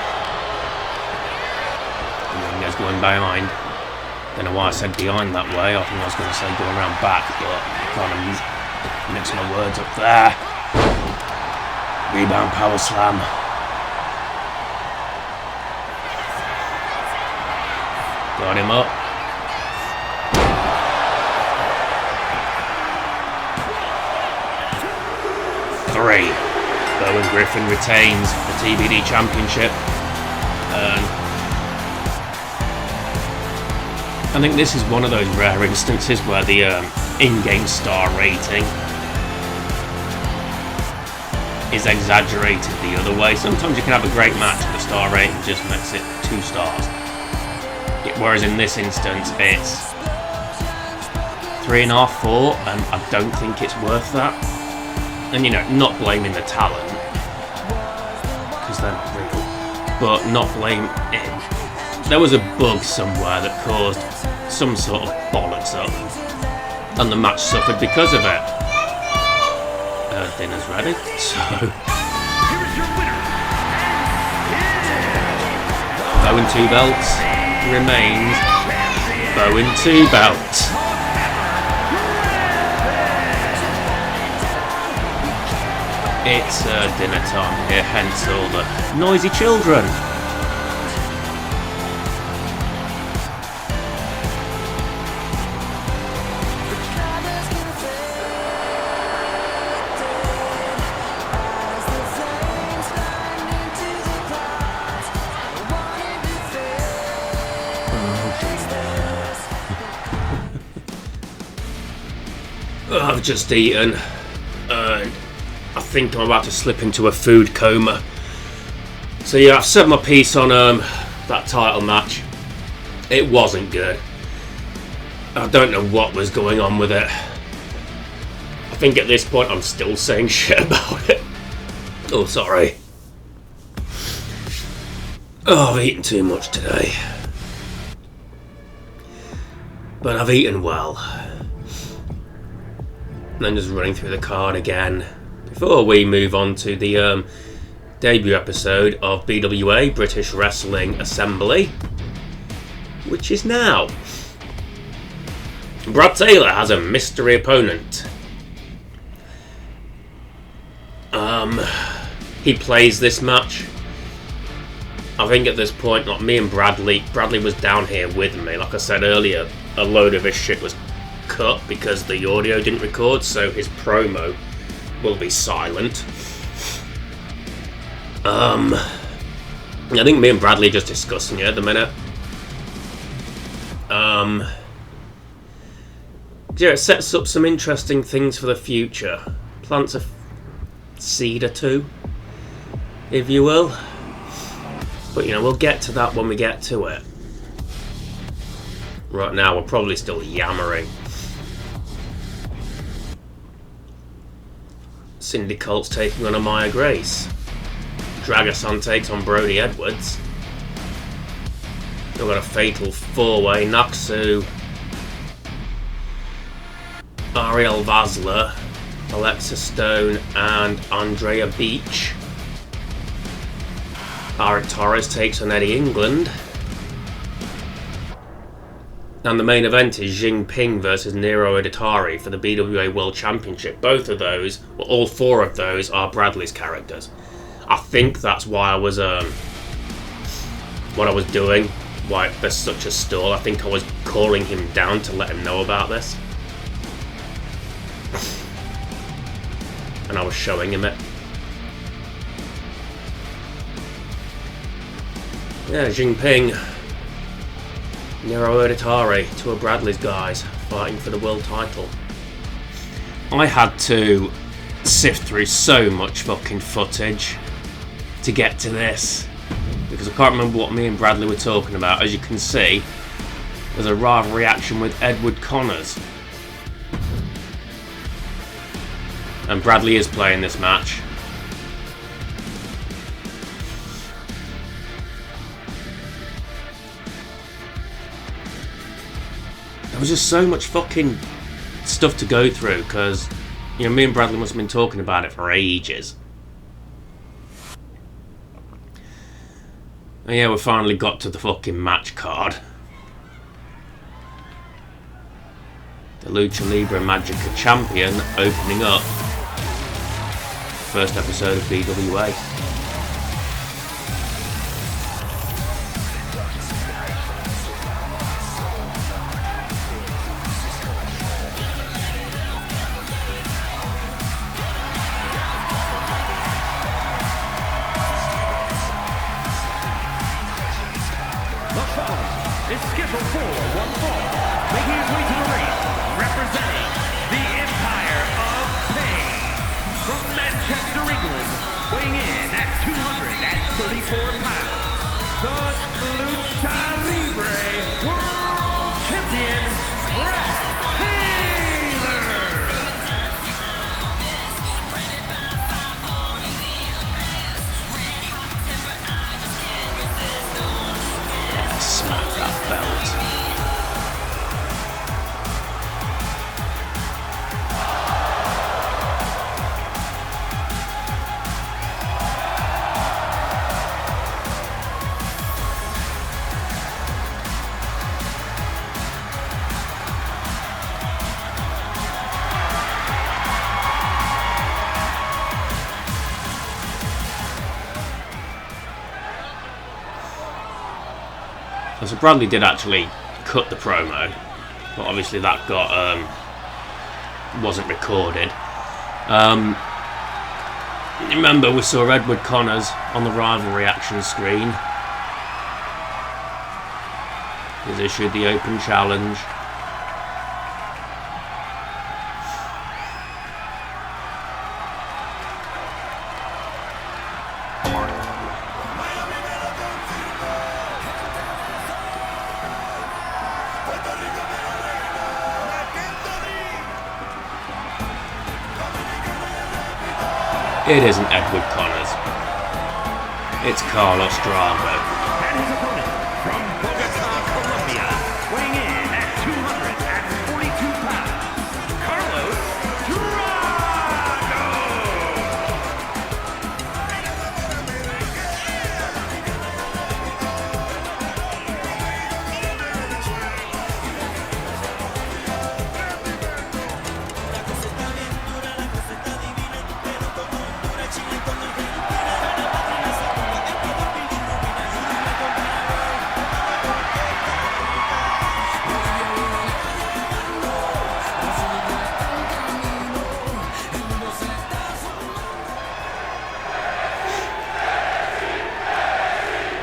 And then there's going behind. Don't know why I said behind that way. I think I was going to say going around back, but I kind of mix my words up there. Rebound power slam. Got him up. Three. Bowen Griffin retains the TBD Championship. I think this is one of those rare instances where the in-game star rating is exaggerated the other way. Sometimes you can have a great match and the star rating just makes it 2 stars. Whereas in this instance it's 3.5, 4, and I don't think it's worth that. And you know, not blaming the talent, because they're not real, but not blaming him. There was a bug somewhere that caused some sort of bollocks up, and the match suffered because of it. Dinner's ready, so... Bowen 2 belts remains Bowen 2 belts. It's dinner time here, hence all the noisy children. I've just eaten and I think I'm about to slip into a food coma. So yeah, I've said my piece on that title match. It wasn't good. I don't know what was going on with it. I think at this point I'm still saying shit about it. Oh, sorry. Oh, I've eaten too much today. But I've eaten well. And then just running through the card again. Before we move on to the debut episode of BWA, British Wrestling Assembly, which is now. Brad Taylor has a mystery opponent. He plays this match. I think at this point, like me and Bradley was down here with me. Like I said earlier, a load of his shit was cut because the audio didn't record, so his promo will be silent. I think me and Bradley are just discussing it at the minute. Yeah, it sets up some interesting things for the future. Plants a seed or two, if you will. But you know, we'll get to that when we get to it. Right now, we're probably still yammering. Cindy Colt's taking on Amaya Grace. Dragason takes on Brody Edwards. We've got a fatal 4-way. Naksu, Ariel Vazler, Alexa Stone, and Andrea Beach. Eric Torres takes on Eddie England. And the main event is Jinping versus Nero Editari for the BWA World Championship. Both of those, well, all 4 of those are Bradley's characters. I think that's why I was, what I was doing, why there's such a stall. I think I was calling him down to let him know about this. And I was showing him it. Yeah, Jinping, Nero Editari, 2 of Bradley's guys fighting for the world title. I had to sift through so much fucking footage to get to this because I can't remember what me and Bradley were talking about. As you can see, there's a rival reaction with Edward Connors. And Bradley is playing this match. There was just so much fucking stuff to go through because, you know, me and Bradley must have been talking about it for ages. And yeah, we finally got to the fucking match card. The Lucha Libre Magica champion opening up first episode of BWA. Is scheduled for one fall, making his way to the ring, representing the Empire of Pain. From Manchester, England, weighing in at 234 pounds, the Lucha Libre World Champion, Brad Taylor. Smack that belt. So Bradley did actually cut the promo, but obviously that got wasn't recorded. Remember, we saw Edward Connors on the rivalry action screen. He's issued the open challenge. It isn't Edward Connors. It's Carlos Drago. And his opponent from Bogota, Colombia, weighing in at 242 pounds, Carlos Drago.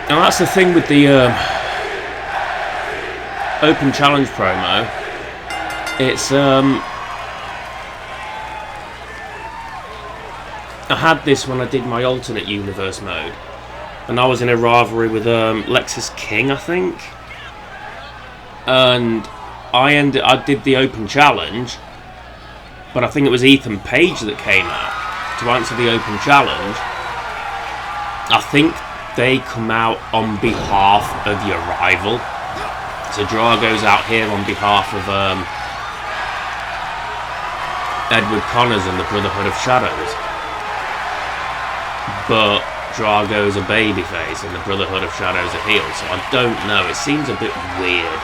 Now that's the thing with the open challenge promo. It's I had this when I did my alternate universe mode, and I was in a rivalry with Lexis King, I think, and I did the open challenge, but I think it was Ethan Page that came out to answer the open challenge. I think they come out on behalf of your rival. So Drago's out here on behalf of Edward Connors and the Brotherhood of Shadows. But Drago's a babyface and the Brotherhood of Shadows are heel. So I don't know, it seems a bit weird.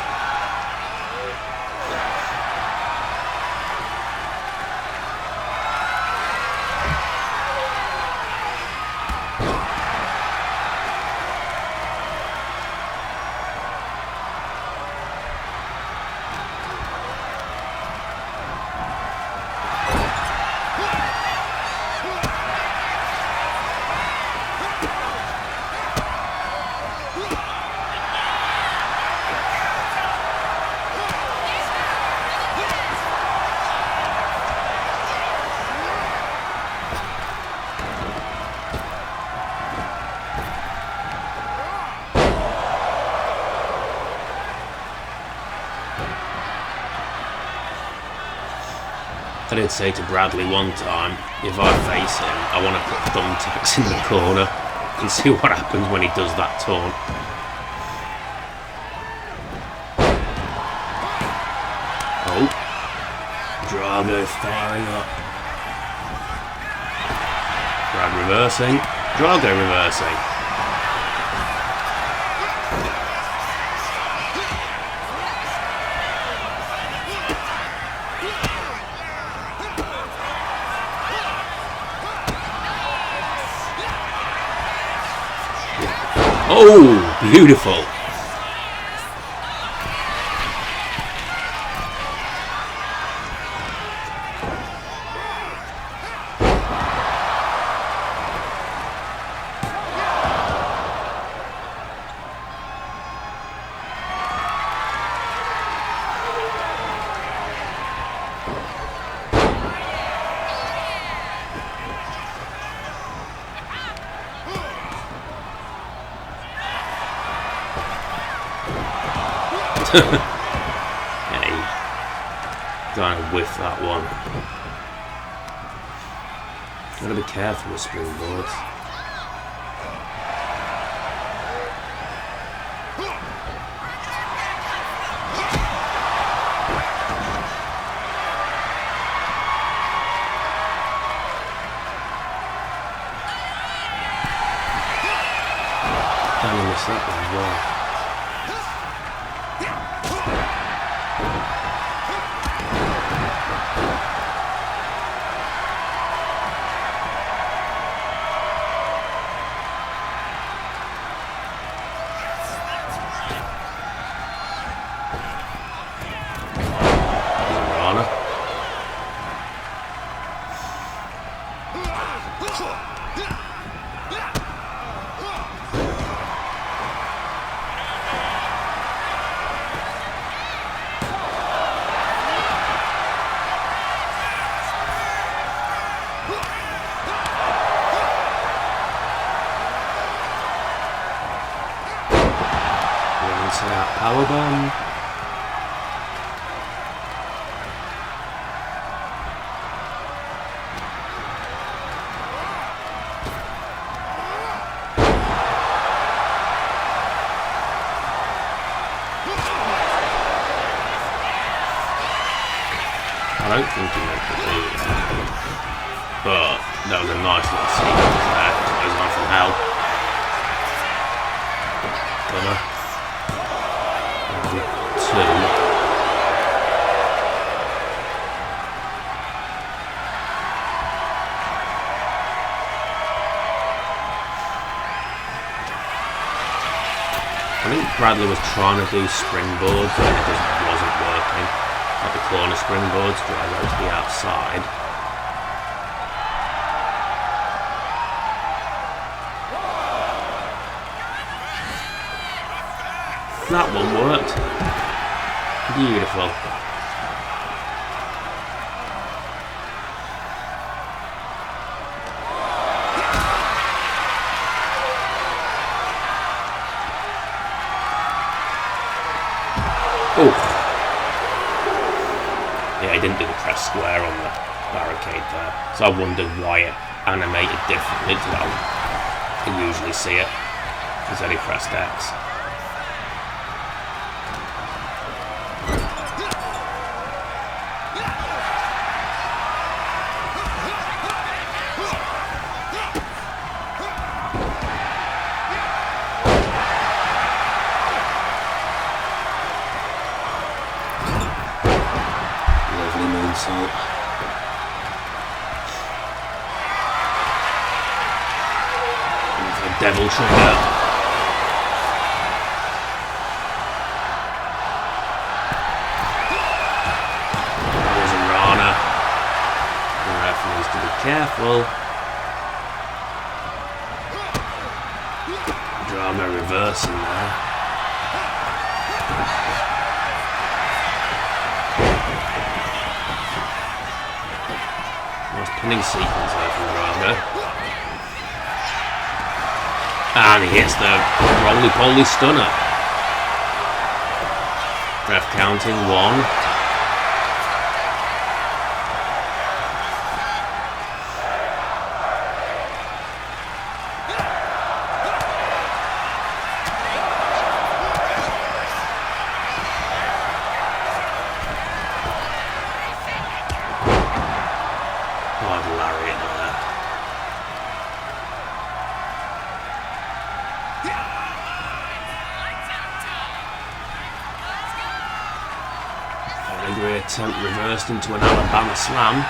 I did say to Bradley one time, if I face him, I want to put thumbtacks in the corner and see what happens when he does that taunt. Oh, Drago firing up. Brad reversing, Drago reversing. Oh, beautiful. Hey, trying to whiff that one. Gotta be careful with springboards. Damn, I missed that one as well. Powerbomb. I don't think he meant to do that, but that was a nice little sequence there. Goes on from hell. Gunner. Two. I think Bradley was trying to do springboards and it just wasn't working. Like the corner springboards, drive out to the outside. That one worked. Beautiful. Oh. Yeah, I didn't do the press square on the barricade there. So I wondered why it animated differently to how I usually see it. Because I only pressed X. Devil trigger. There's a Rana. The ref needs to be careful. Drama reversing there. Nice pinning sequence there from Drama. And he hits the roly-poly stunner. Ref counting 1. Andre attempt reversed into an Alabama slam.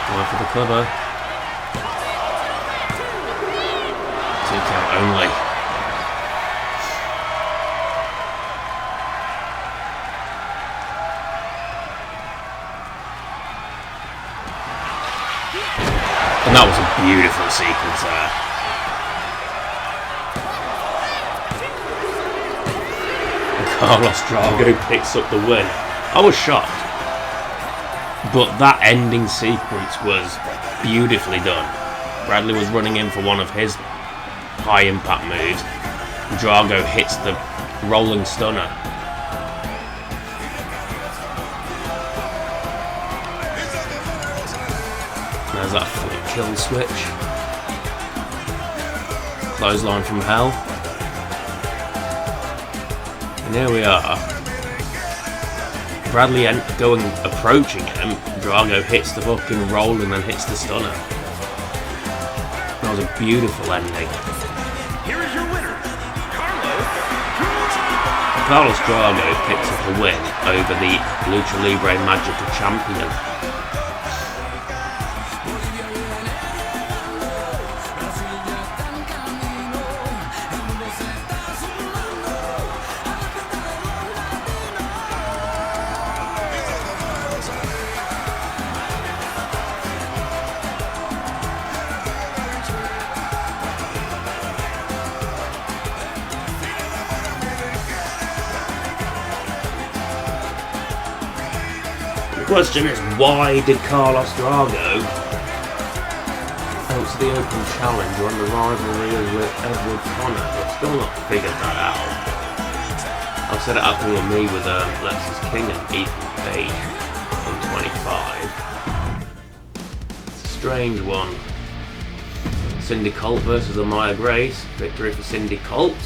Going for the cover. 2 count only. And that was a beautiful sequence there. And Carlos Drago picks up the win. I was shocked. But that ending sequence was beautifully done. Bradley was running in for one of his high impact moves. Drago hits the rolling stunner. There's that flip kill switch. Clothesline from hell. And here we are. Bradley approaching him. Drago hits the fucking roll and then hits the stunner. That was a beautiful ending. Here is your winner, Carlos Drago picks up a win over the Lucha Libre Magica champion. The question is, why did Carlos Drago enter the open challenge when the rivalry is with Edward Conner? I've still not figured that out. I've said it happened with me with Lexus King and Ethan Page in 25. It's a strange one. Cindy Colt versus Amaya Grace. Victory for Cindy Colt.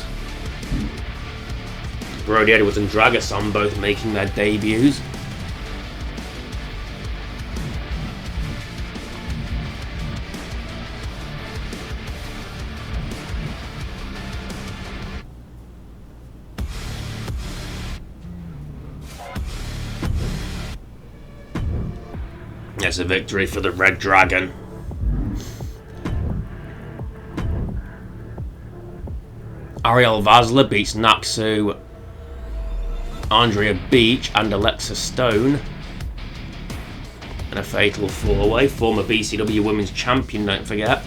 Brody Edwards and Dragason both making their debuts. It's a victory for the Red Dragon. Ariel Vazla beats Naksu, Andrea Beach and Alexa Stone in a fatal 4-way. Former BCW Women's Champion, don't forget.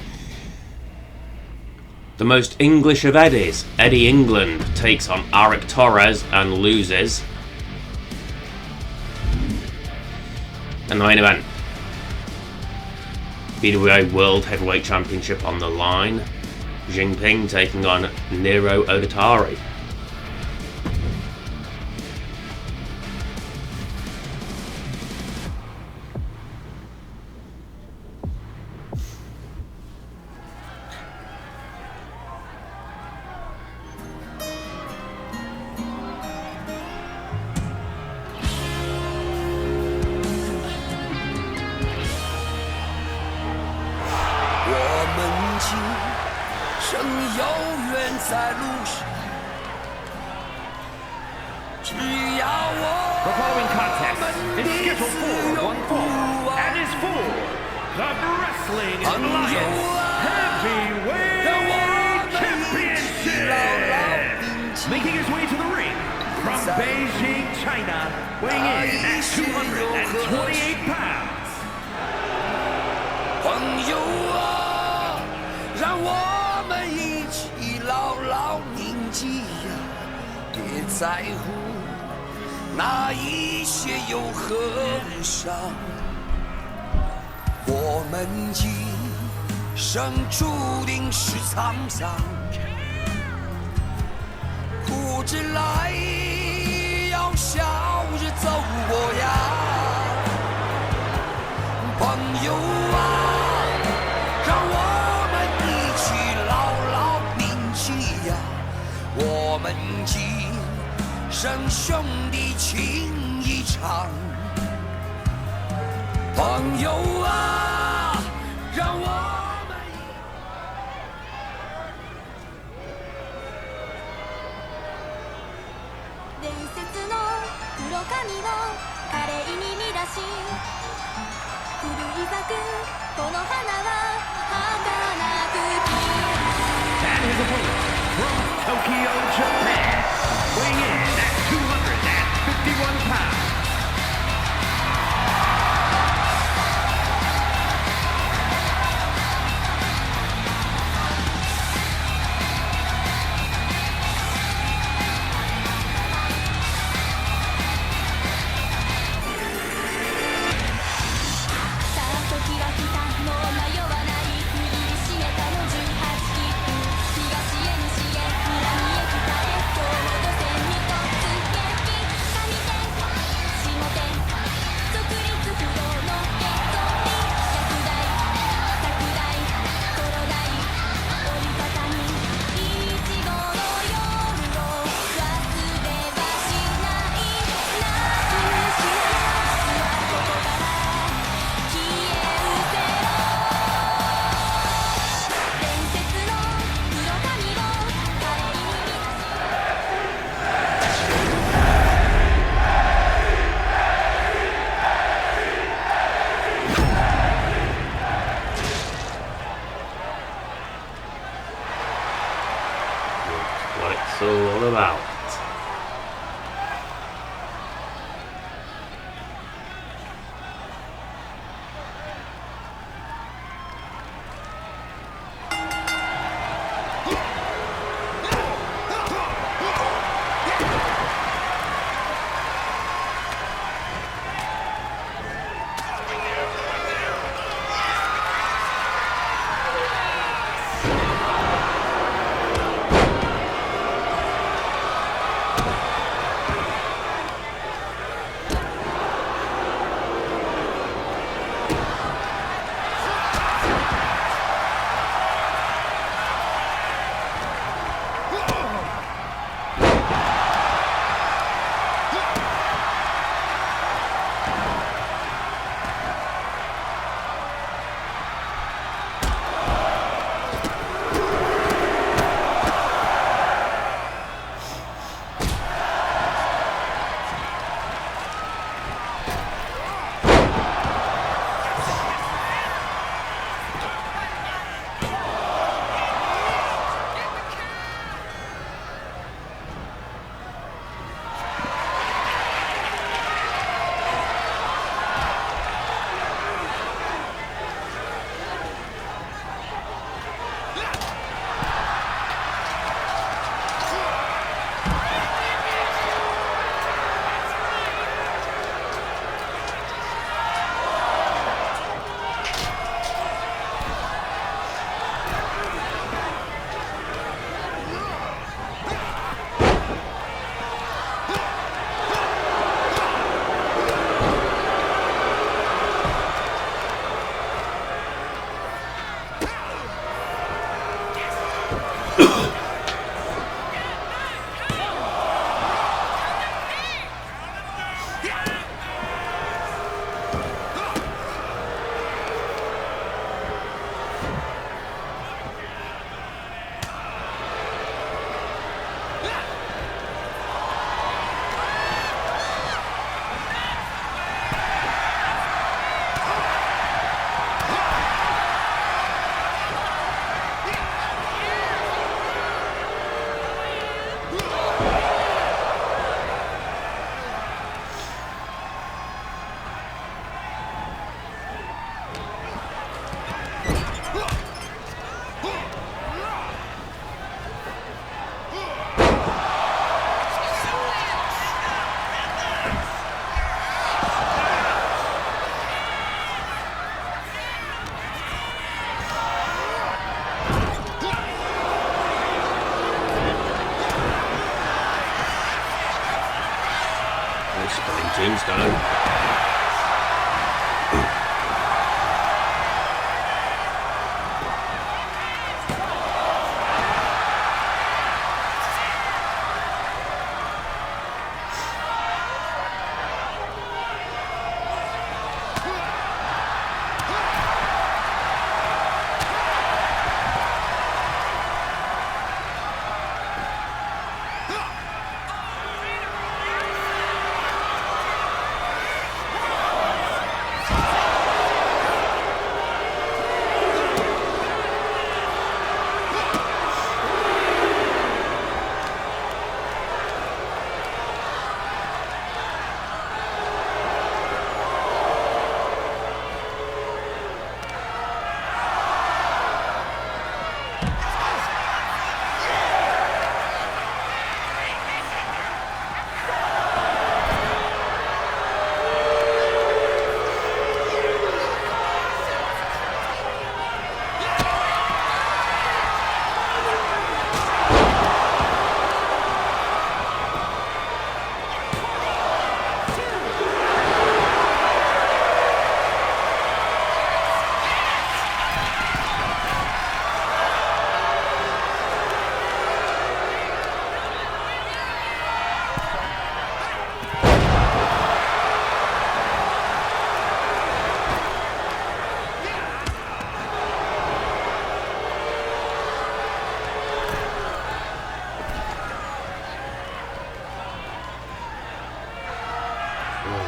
The most English of Eddies, Eddie England, takes on Eric Torres and loses. And the main event, BWA World Heavyweight Championship on the line. Jinping taking on Nero Odatari. The following contest is scheduled for one fall and is for the Wrestling Alliance Heavyweight Championship. Making his way to the ring from Beijing, China, weighing in at 228 pounds. 朋友啊，让我们一起牢牢铭记呀，别在乎那一些又何伤。我我们一生注定是沧桑，苦之来要笑着走过呀，朋友啊，让我们一起牢牢铭记呀，我们一生兄弟情一场，朋友啊，让我们。伝説の黒髪を華麗に乱し振るい咲くこの花は儚く消える And his opponent from Tokyo, Japan, weighing in at 251 pounds. tombstone.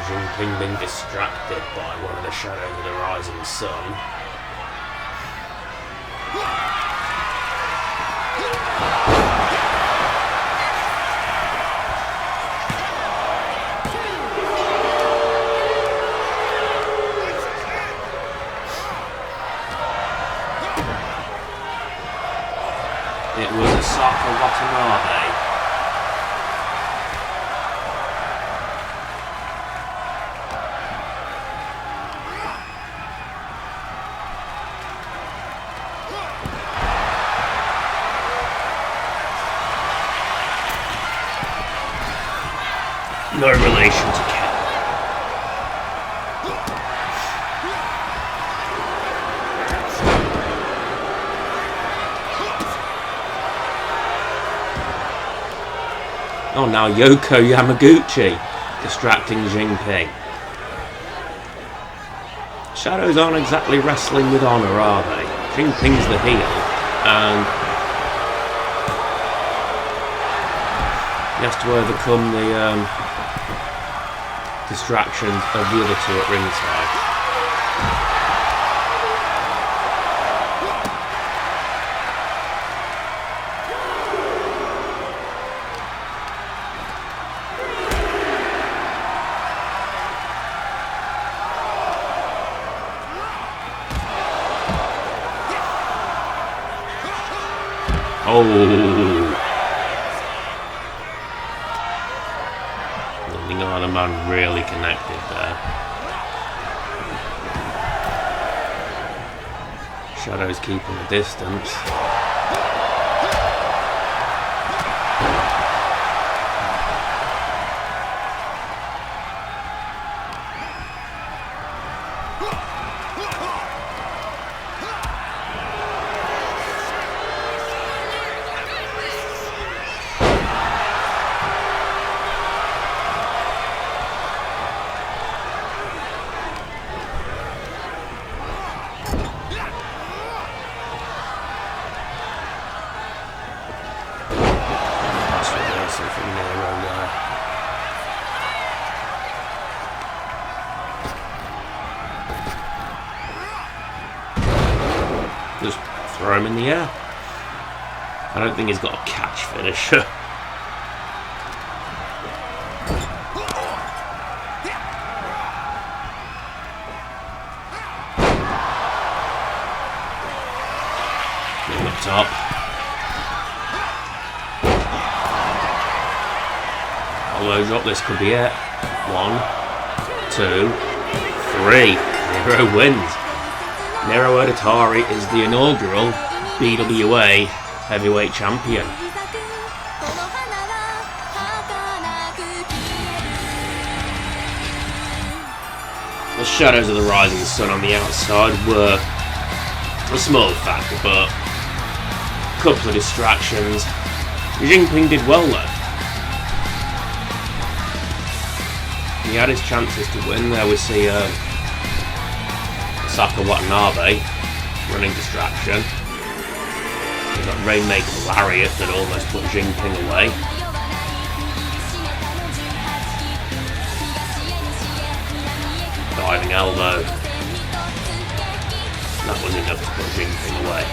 Jinping being distracted by one of the shadows of the rising sun. It was Osaka Watanabe. No relation to Ken. Oh, now Yoko Yamaguchi distracting Jinping. Shadows aren't exactly wrestling with honour, are they? Jinping's the heel, and he has to overcome the distractions of the other two at ringside. Oh, the other man really connected there. Shadow's keeping the distance. Just throw him in the air. I don't think he's got a catch finisher. Up top. Elbow drop, this could be it. 1, 2, 3. Nero wins. Nero Odatari is the inaugural BWA Heavyweight Champion. the shadows of the rising sun on the outside were a small factor, but a couple of distractions. Jinping did well though. He had his chances to win. There we see Saka Watanabe running distraction. We've got Rainmaker Lariat that almost put Jinping away. Diving elbow. That was enough to put Jinping away.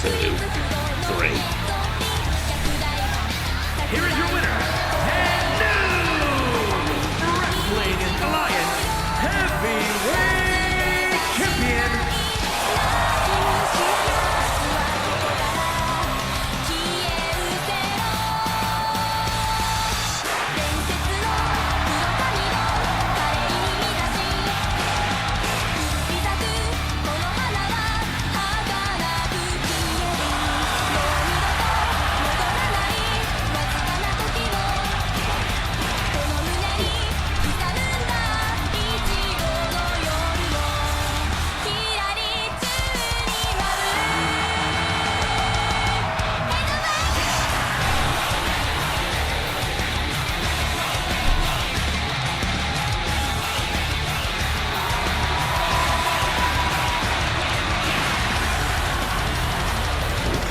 2, 3. Here is your winner, and new Wrestling Alliance Heavyweight Champion,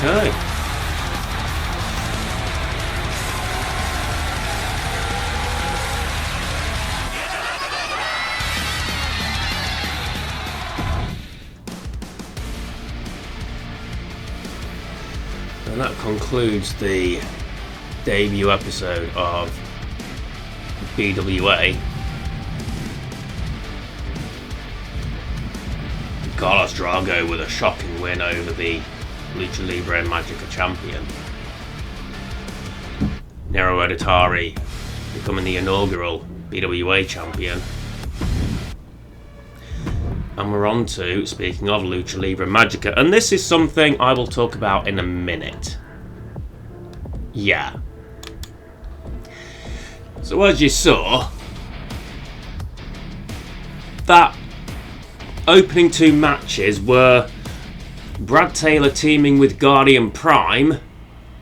Okay. And that concludes the debut episode of BWA. Carlos Drago with a shocking win over the Lucha Libre Magica champion. Nero Editari becoming the inaugural BWA champion. And we're on to, speaking of Lucha Libre Magica, and this is something I will talk about in a minute. Yeah. So as you saw, that opening 2 matches were Brad Taylor teaming with Guardian Prime,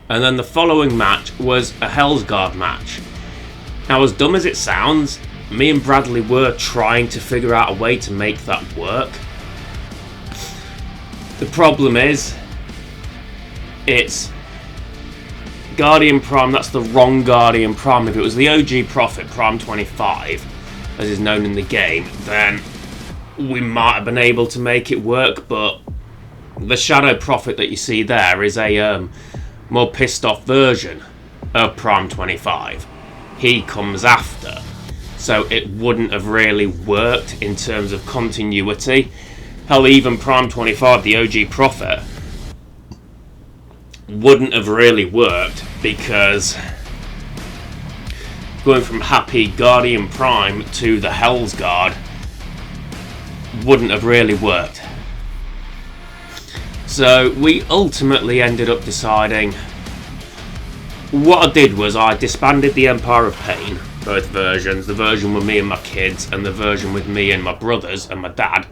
and then the following match was a Hell's Guard match. Now, as dumb as it sounds, me and Bradley were trying to figure out a way to make that work. The problem is, it's Guardian Prime, that's the wrong Guardian Prime. If it was the OG Prophet Prime 25, as is known in the game, then we might have been able to make it work, but the Shadow Prophet that you see there is a more pissed off version of Prime 25. He comes after, so it wouldn't have really worked in terms of continuity. Hell, even Prime 25, the OG Prophet, wouldn't have really worked because going from Happy Guardian Prime to the Hell's Guard wouldn't have really worked. So we ultimately ended up deciding, what I did was I disbanded the Empire of Pain, both versions, the version with me and my kids and the version with me and my brothers and my dad.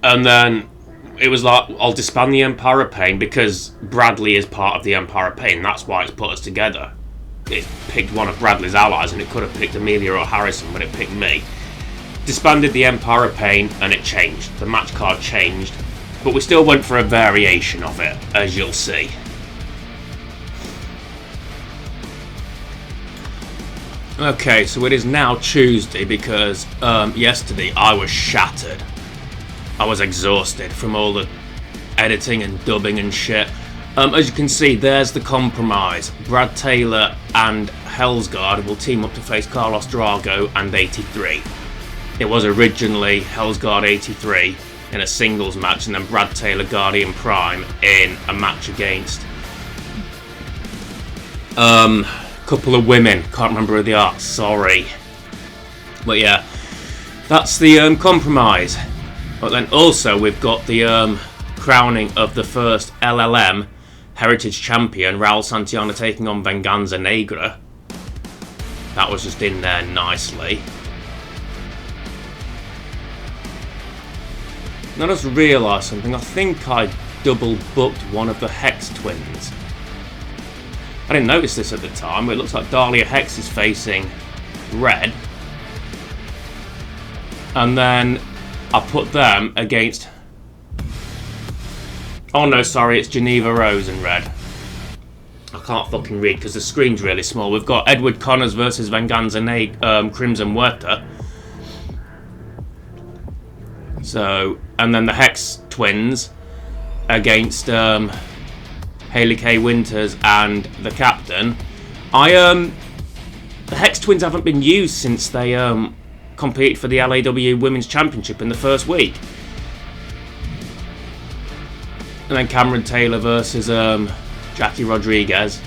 And then it was like, I'll disband the Empire of Pain because Bradley is part of the Empire of Pain. That's why it's put us together. It picked one of Bradley's allies, and it could have picked Amelia or Harrison, but it picked me. Disbanded the Empire of Pain, and it changed. The match card changed, but we still went for a variation of it, as you'll see. Okay, so it is now Tuesday because yesterday I was shattered. I was exhausted from all the editing and dubbing and shit. As you can see, there's the compromise. Brad Taylor and Hell's Guard will team up to face Carlos Drago and 83. It was originally Hell's Guard 83 in a singles match, and then Brad Taylor Guardian Prime in a match against couple of women. Can't remember who they are, sorry. But yeah, that's the compromise. But then also we've got the crowning of the first LLM Heritage Champion, Raul Santillana taking on Venganza Negra. That was just in there nicely. And I just realised something. I think I double booked one of the Hex twins. I didn't notice this at the time, but it looks like Dahlia Hex is facing red. And then I put them against... Oh no, sorry, it's Geneva Rose in red. I can't fucking read because the screen's really small. We've got Edward Connors versus Venganza Crimson Huerta. So, and then the Hex twins against Hayley K. Winters and the Captain. The Hex twins haven't been used since they competed for the LAW Women's Championship in the first week. And then Cameron Taylor versus Jackie Rodriguez.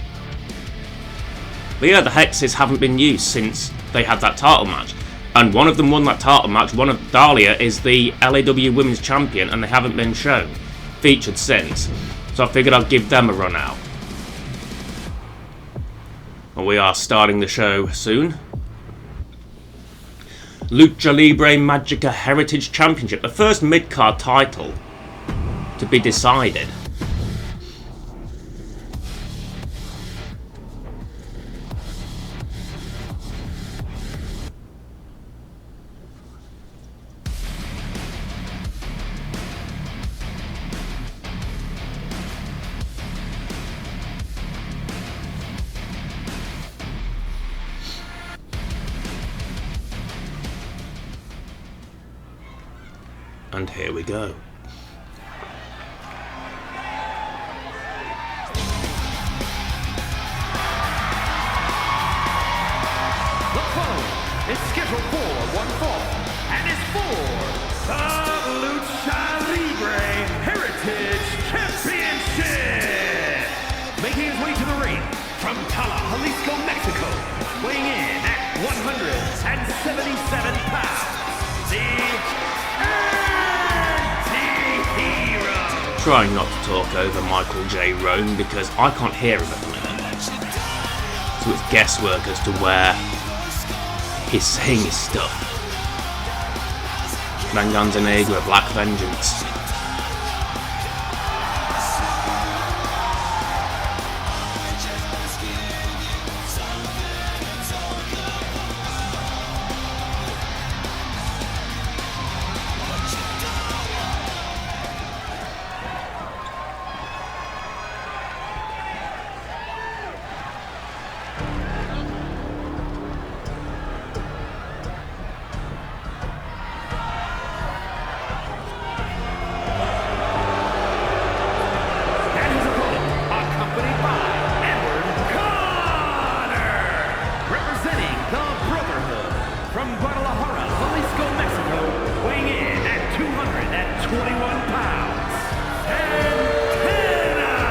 But yeah, the Hexes haven't been used since they had that title match. And one of them won that title match. One of Dahlia is the LAW Women's Champion, and they haven't been featured since. So I figured I'd give them a run out. And we are starting the show soon. Lucha Libre Magica Heritage Championship, the first mid-card title to be decided. And here we go. The following is scheduled for one fall and is for the Lucha Libre Heritage Championship. Making his way to the ring from Tala, Jalisco, Mexico, weighing in at 177 pounds, the Anti-Hero. Trying not to talk over Michael J. Roan because I can't hear him at the minute. So it's guesswork as to where he's saying his stuff. Venganza Negra, Black Vengeance. And his opponent, accompanied by Edward Connor, representing the Brotherhood from Guadalajara, Jalisco, Mexico, weighing in at 221 pounds, Santana.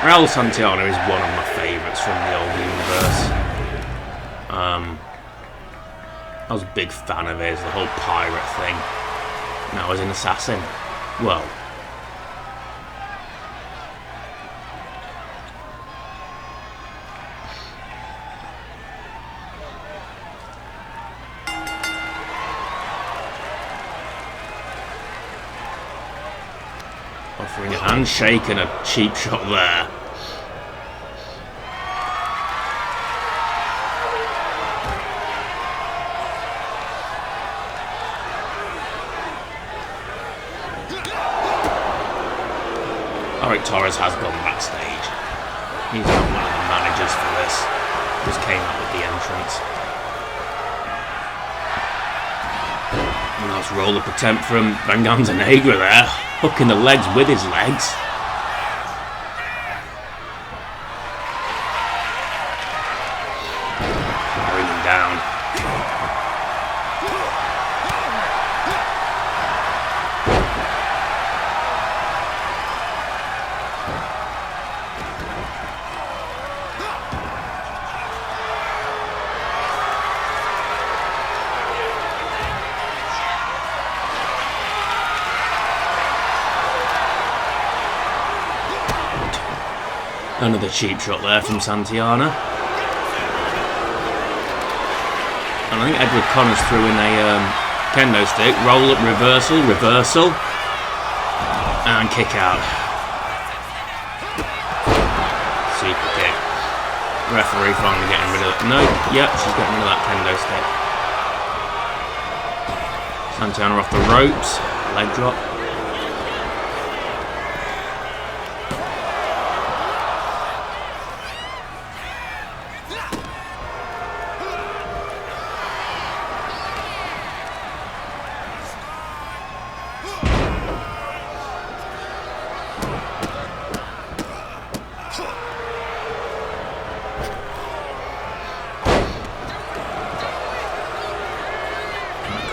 Raul Santana is one of my favourites from the old universe. I was a big fan of his, the whole pirate thing. Now as an assassin. Well, offering a handshake and a cheap shot there. Torres has gone backstage. He's not one of the managers for this. Just came up with the entrance. Nice roll-up attempt from Venganza Negra there. Hooking the legs with his legs. Bring him down. Another cheap shot there from Santiana. And I think Edward Connors threw in a kendo stick. Roll up, reversal, reversal. And kick out. Super kick. Referee finally getting rid of it. No, yep, she's getting rid of that kendo stick. Santiana off the ropes. Leg drop.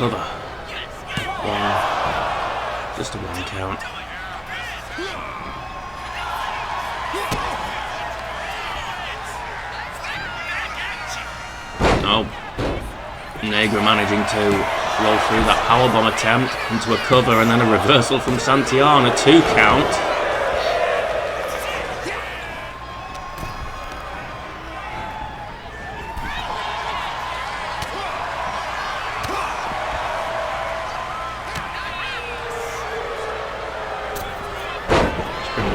Cover. One. Just a 1 count. Oh. Negra managing to roll through that powerbomb attempt into a cover and then a reversal from Santiana. 2 count.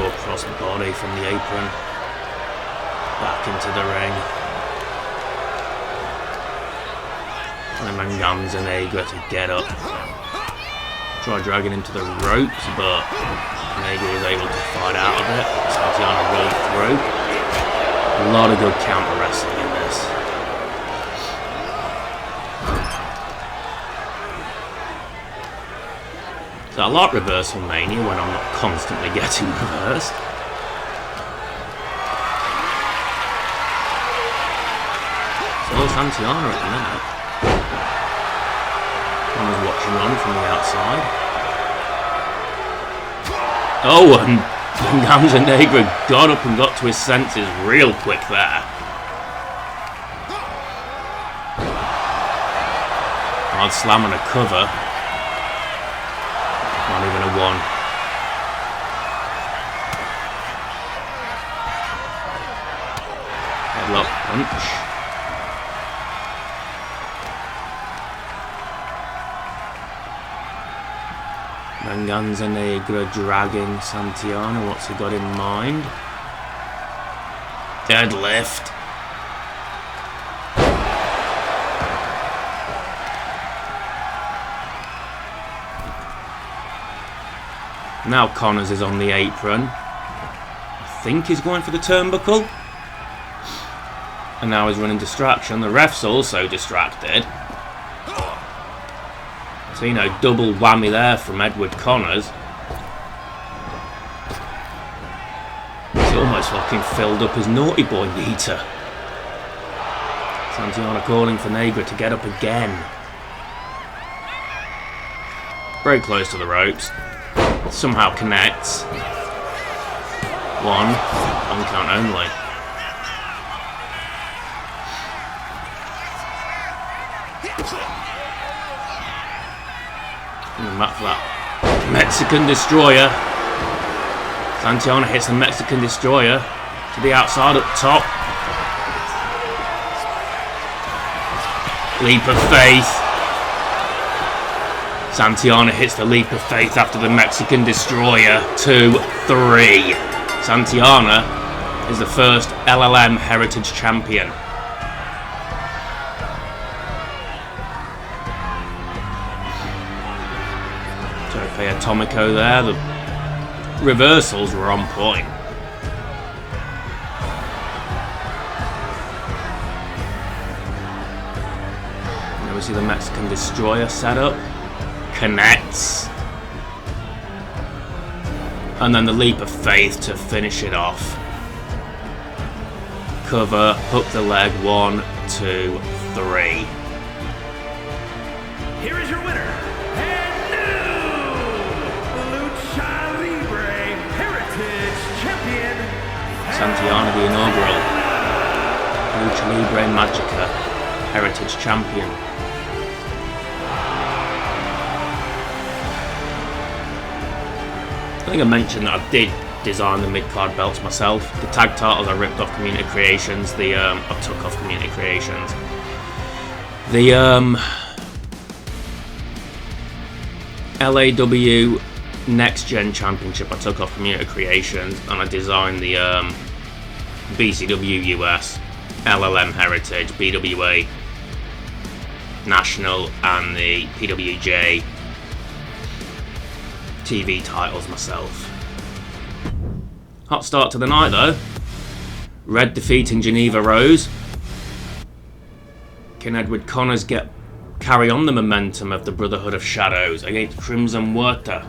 Across the body from the apron, back into the ring, and Venganza Negra to get up, try dragging into the ropes, but Negra was able to fight out of it. Santiana rolled through. A lot of good counter wrestling in this. So I like reversal mania when I'm not constantly getting reversed. So Santiana at the minute. Connor's watching on from the outside. Oh, and Venganza Negra got up and got to his senses real quick there. Hard slam and a cover. Not even a 1. Headlock punch. Venganza Negra dragging Santiana. What's he got in mind? Deadlift. Now Connors is on the apron. I think he's going for the turnbuckle. And now he's running distraction. The ref's also distracted. So, you know, double whammy there from Edward Connors. He's almost looking filled up as Naughty Boy Nita. Santiana calling for Negra to get up again. Very close to the ropes. Somehow connects. 1 count only. And back for that Mexican Destroyer. Santiana hits the Mexican Destroyer to the outside up top. Leap of Faith. Santiana hits the Leap of Faith after the Mexican Destroyer. 2-3. Santiana is the first LLM Heritage Champion. Tope Atomico there. The reversals were on point. obviously the Mexican Destroyer setup. Connects. And then the Leap of Faith to finish it off. Cover, hook the leg, 1, 2, 3. Here is your winner, and new Lucha Libre Heritage Champion, Santiana, the inaugural Lucha Libre Magica Heritage Champion. I think I mentioned that I did design the mid-card belts myself. The tag titles I ripped off Community Creations. I took off Community Creations. The LAW Next Gen Championship I took off Community Creations, and I designed the BCW US, LLM Heritage, BWA National, and the PWJ TV titles myself. Hot start to the night though. Red defeating Geneva Rose. Can Edward Connors carry on the momentum of the Brotherhood of Shadows against Crimson Huerta?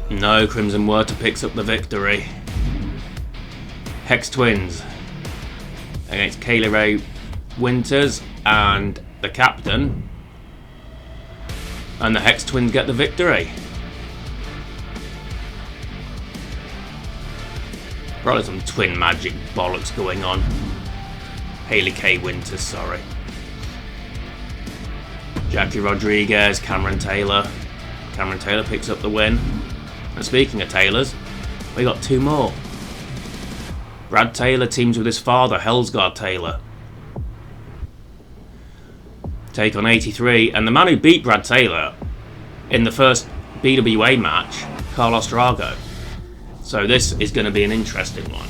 No, Crimson Huerta picks up the victory. Hex Twins against Kaylee Ray Winters and the captain, and the Hex Twins get the victory. Probably some twin magic bollocks going on. Hayley K. Winters, sorry. Jackie Rodriguez, Cameron Taylor. Cameron Taylor picks up the win. And speaking of Taylors, we got 2 more. Brad Taylor teams with his father, Hellsguard Taylor. Take on 83, and the man who beat Brad Taylor in the first BWA match, Carlos Drago. So this is going to be an interesting one.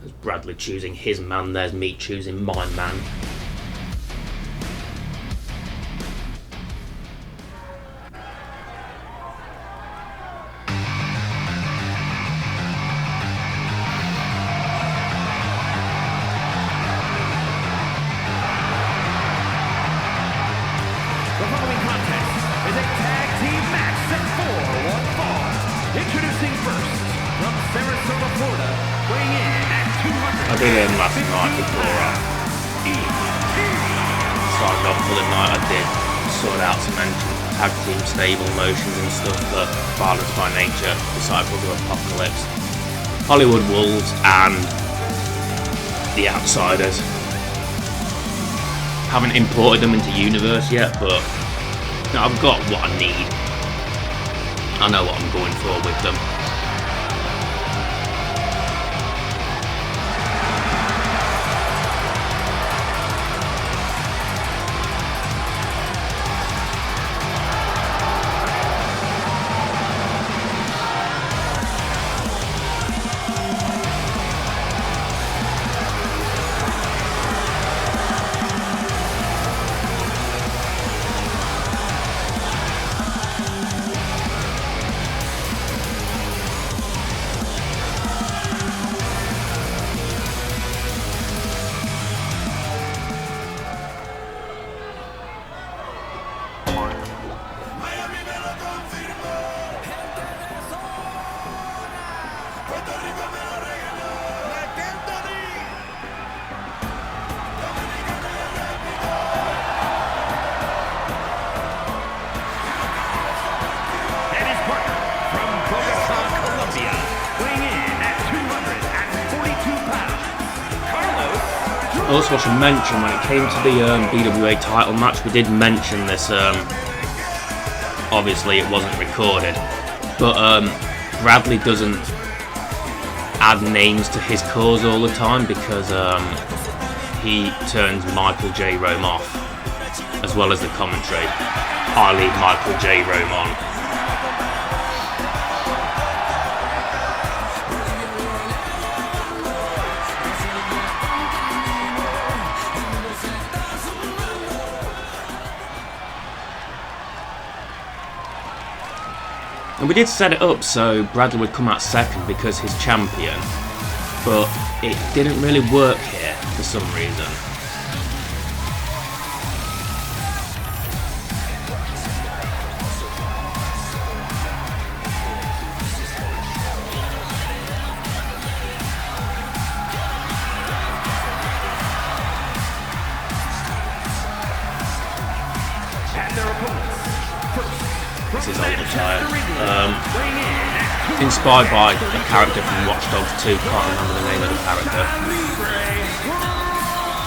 There's Bradley choosing his man, there's me choosing my man. The following contest is a tag team match set for one fall. Introducing first, from Sarasota, Florida, weighing in at 200. I did it last night before I started off for the night. I did sort out some tag team stable motions and stuff for Violence by Nature, Disciples of Apocalypse, Hollywood Wolves, and The Outsiders. Haven't imported them into Universe yet, but I've got what I need. I know what I'm going for with them. And his partner from Bogota, Colombia, weighing in at 242 pounds. Carlos. Also, I should mention, when it came to the BWA title match, we did mention this. Obviously, it wasn't recorded, but Bradley doesn't add names to his cause all the time because he turns Michael J. Rome off, as well as the commentary. I leave Michael J. Rome on. And we did set it up so Bradley would come out second because he's champion, but it didn't really work here for some reason. And their opponents, first, This is from old attire. Manchester, weighing in at Inspired by a character from Watch Dogs 2, can't remember the name of the character.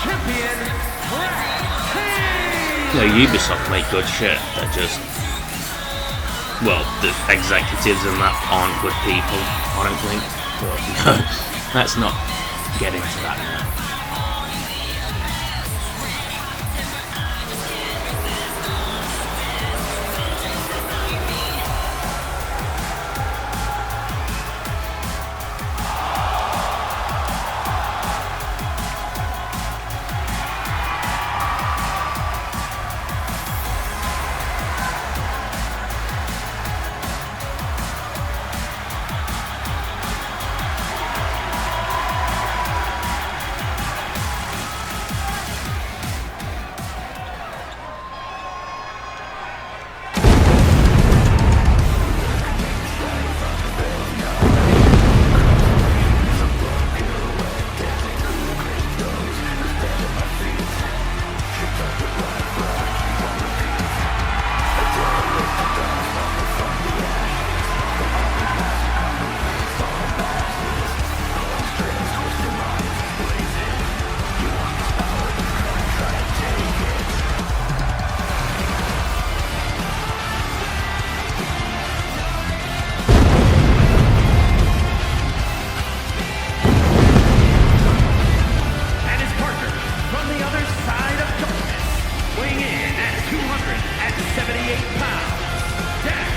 champion, You know, Ubisoft make good shit. They're just, well, the executives and that aren't good people, I don't think. But no, let's not get into that now. and his partner from the other side of darkness, weighing in at 278 pounds, Jack.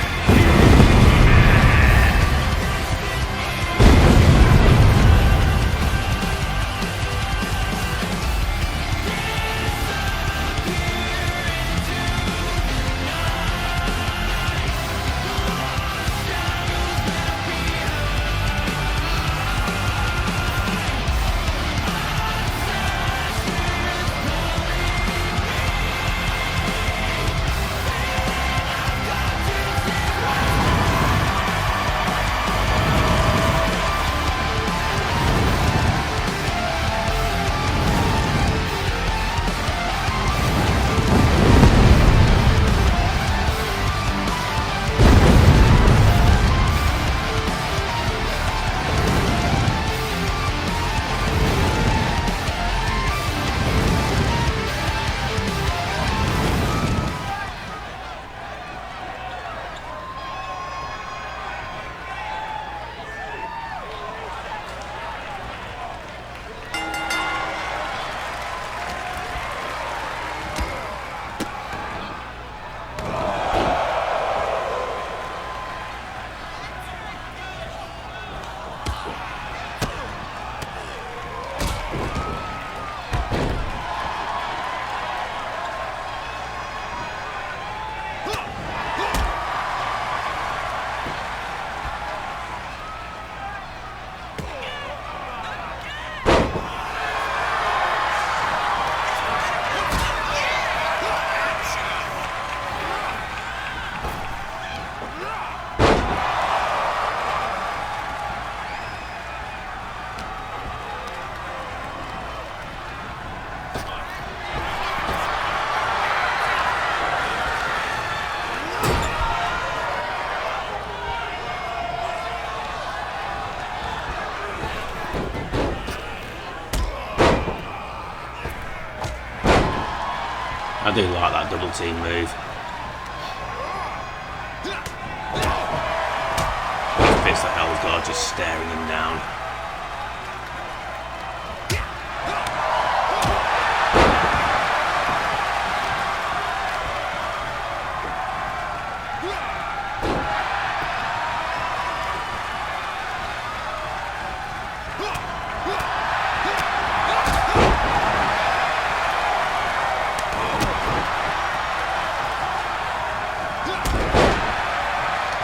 I do like that double team move. Fits the Hell's Guard just staring him down.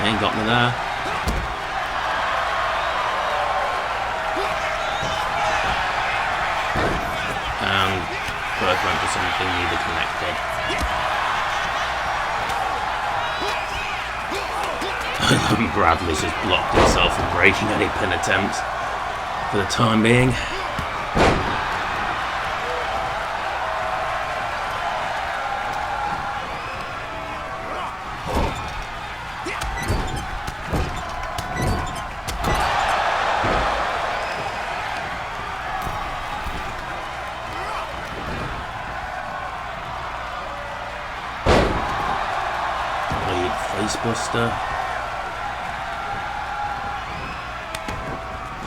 Ain't got me there. And both went for something, neither connected. Bradley's just blocked himself from breaking any pin attempts for the time being. Lead facebuster.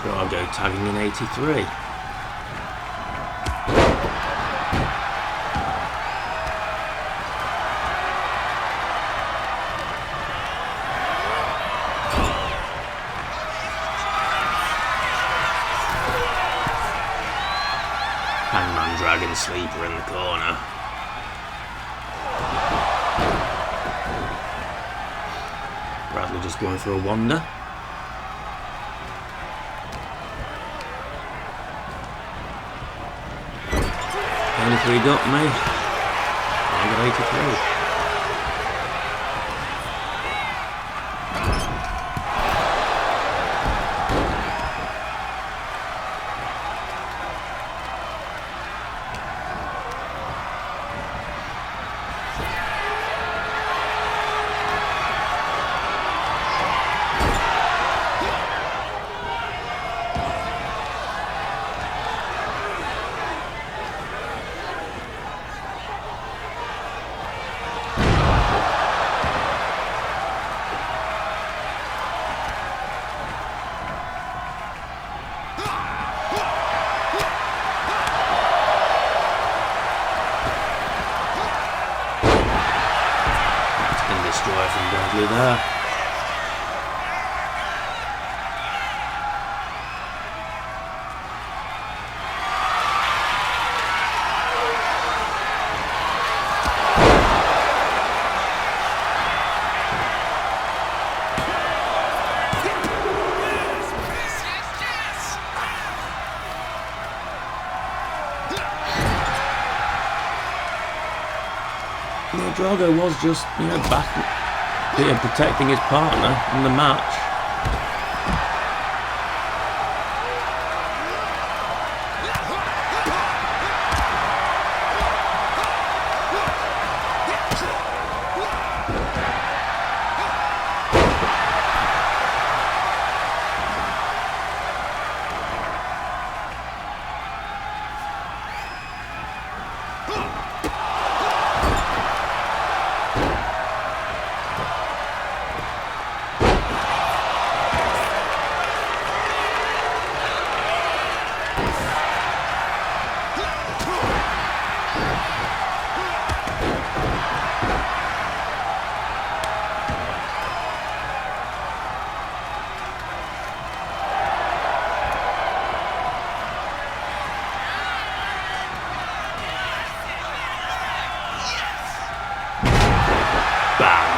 Drago tagging in 83. Hangman Dragon Sleeper in the corner. Bradley just going for a wander. Three got me. I got 83. Destroyer from Bradley there. No, Drago was just, back here protecting his partner in the match.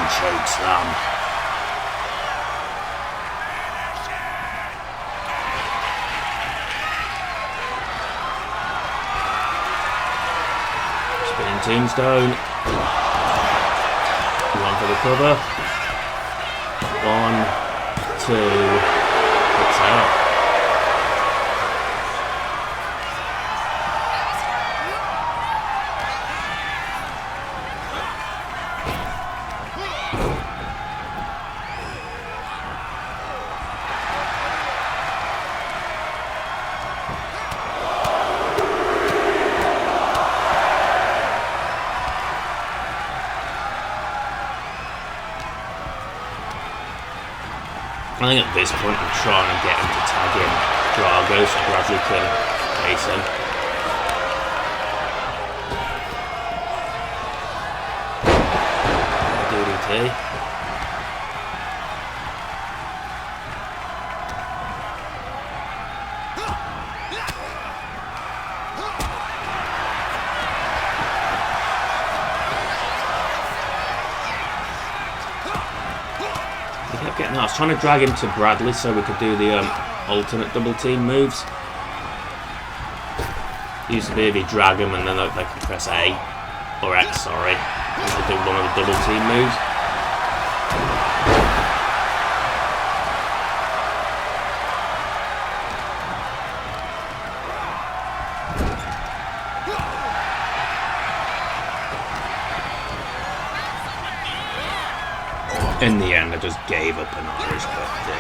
Choke slam. Spinning tombstone. One for the cover. 1, 2. It's out. I think at this point I'm trying to get him to tag in Drago so Bradley can face him. DDT. forgetting that. I was trying to drag him to Bradley so we could do the alternate double team moves. Used to be if you drag him and then they can press A or X, sorry. You could do one of the double team moves. In the end, I just gave up an Irish whip thing,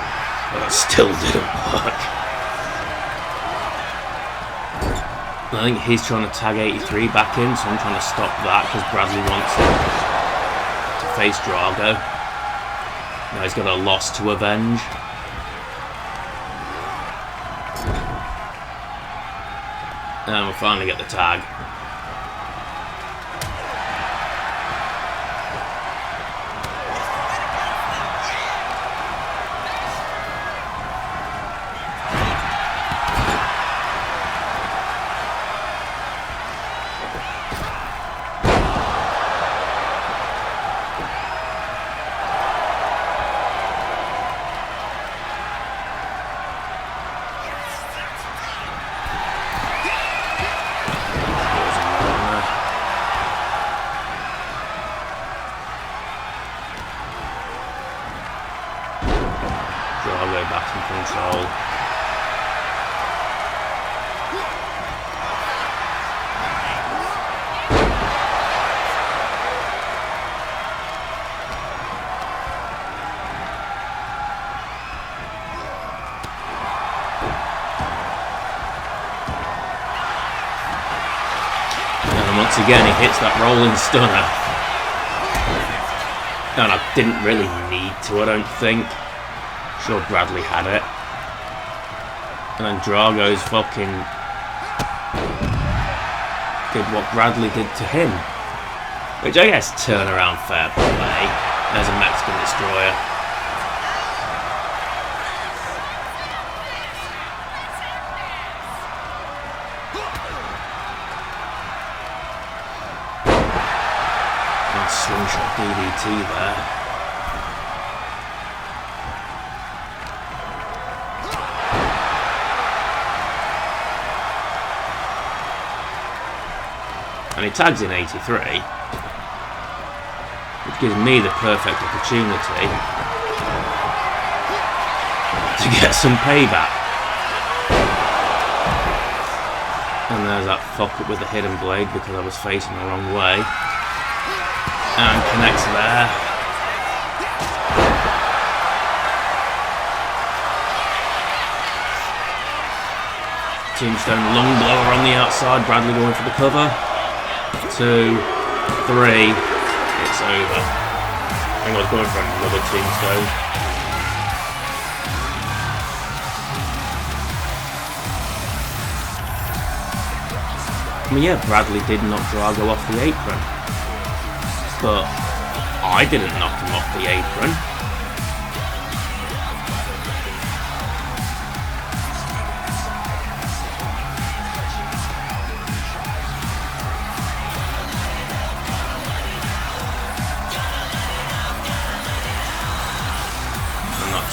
but it still didn't work. I think he's trying to tag 83 back in, so I'm trying to stop that because Bradley wants him to face Drago. Now he's got a loss to avenge. And we'll finally get the tag. Drago back in control. And once again he hits that rolling stunner. And I didn't really need to, I don't think. Sure Bradley had it. And then Drago's fucking did what Bradley did to him. Which I guess turn around fair play. There's a Mexican destroyer. And slingshot DDT there. And he tags in 83, which gives me the perfect opportunity to get some payback. And there's that fuck up with the hidden blade because I was facing the wrong way. And connects there. Tombstone lung blower on the outside, Bradley going for the cover. 2, 3, it's over. I think I was going for another tombstone. I mean, yeah, Bradley did knock Drago off the apron, but I didn't knock him off the apron.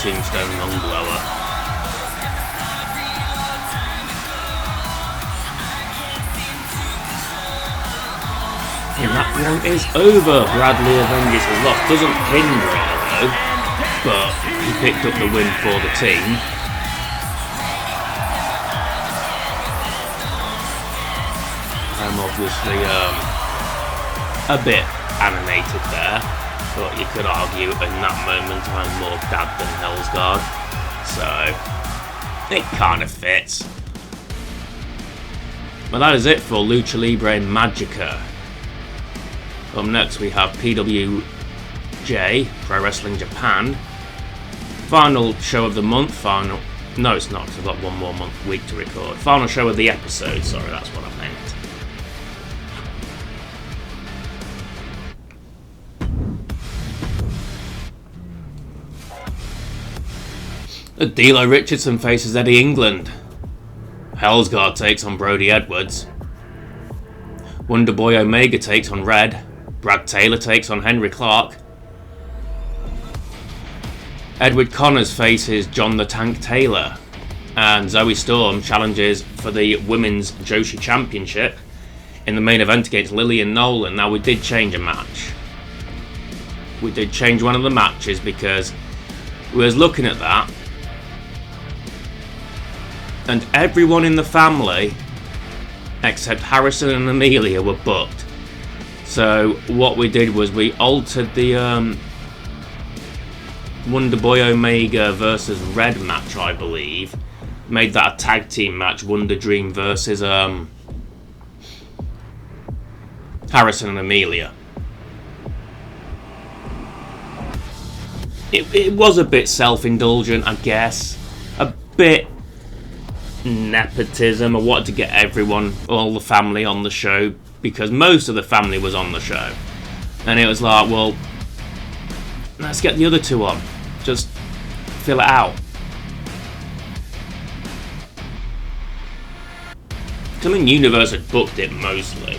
Tombstone lung blower. And that one is over. Bradley avenges his loss. Doesn't pin Drago, but he picked up the win for the team. I'm obviously a bit animated there. But you could argue in that moment I'm more dad than Hellsguard, so it kind of fits. But that is it for Lucha Libre Magica. Up next we have PWJ, Pro Wrestling Japan. Final show of the month, no it's not because I've got one more week to record. Final show of the episode, sorry, that's what I meant. D'Lo Richardson faces Eddie England. Hellsguard takes on Brody Edwards. Wonder Boy Omega takes on Red. Brad Taylor takes on Henry Clark. Edward Connors faces John the Tank Taylor, and Zoe Storm challenges for the Women's Joshi Championship in the main event against Lillian Nolan. Now, we did change a match. We did change one of the matches because we was looking at that, and everyone in the family except Harrison and Amelia were booked. So what we did was we altered the Wonder Boy Omega versus Red match, I believe. Made that a tag team match, Wonder Dream versus Harrison and Amelia. It was a bit self-indulgent, I guess. A bit nepotism. I wanted to get everyone, all the family on the show, because most of the family was on the show. And it was like, well, let's get the other two on. Just fill it out. I mean, Universe had booked it mostly.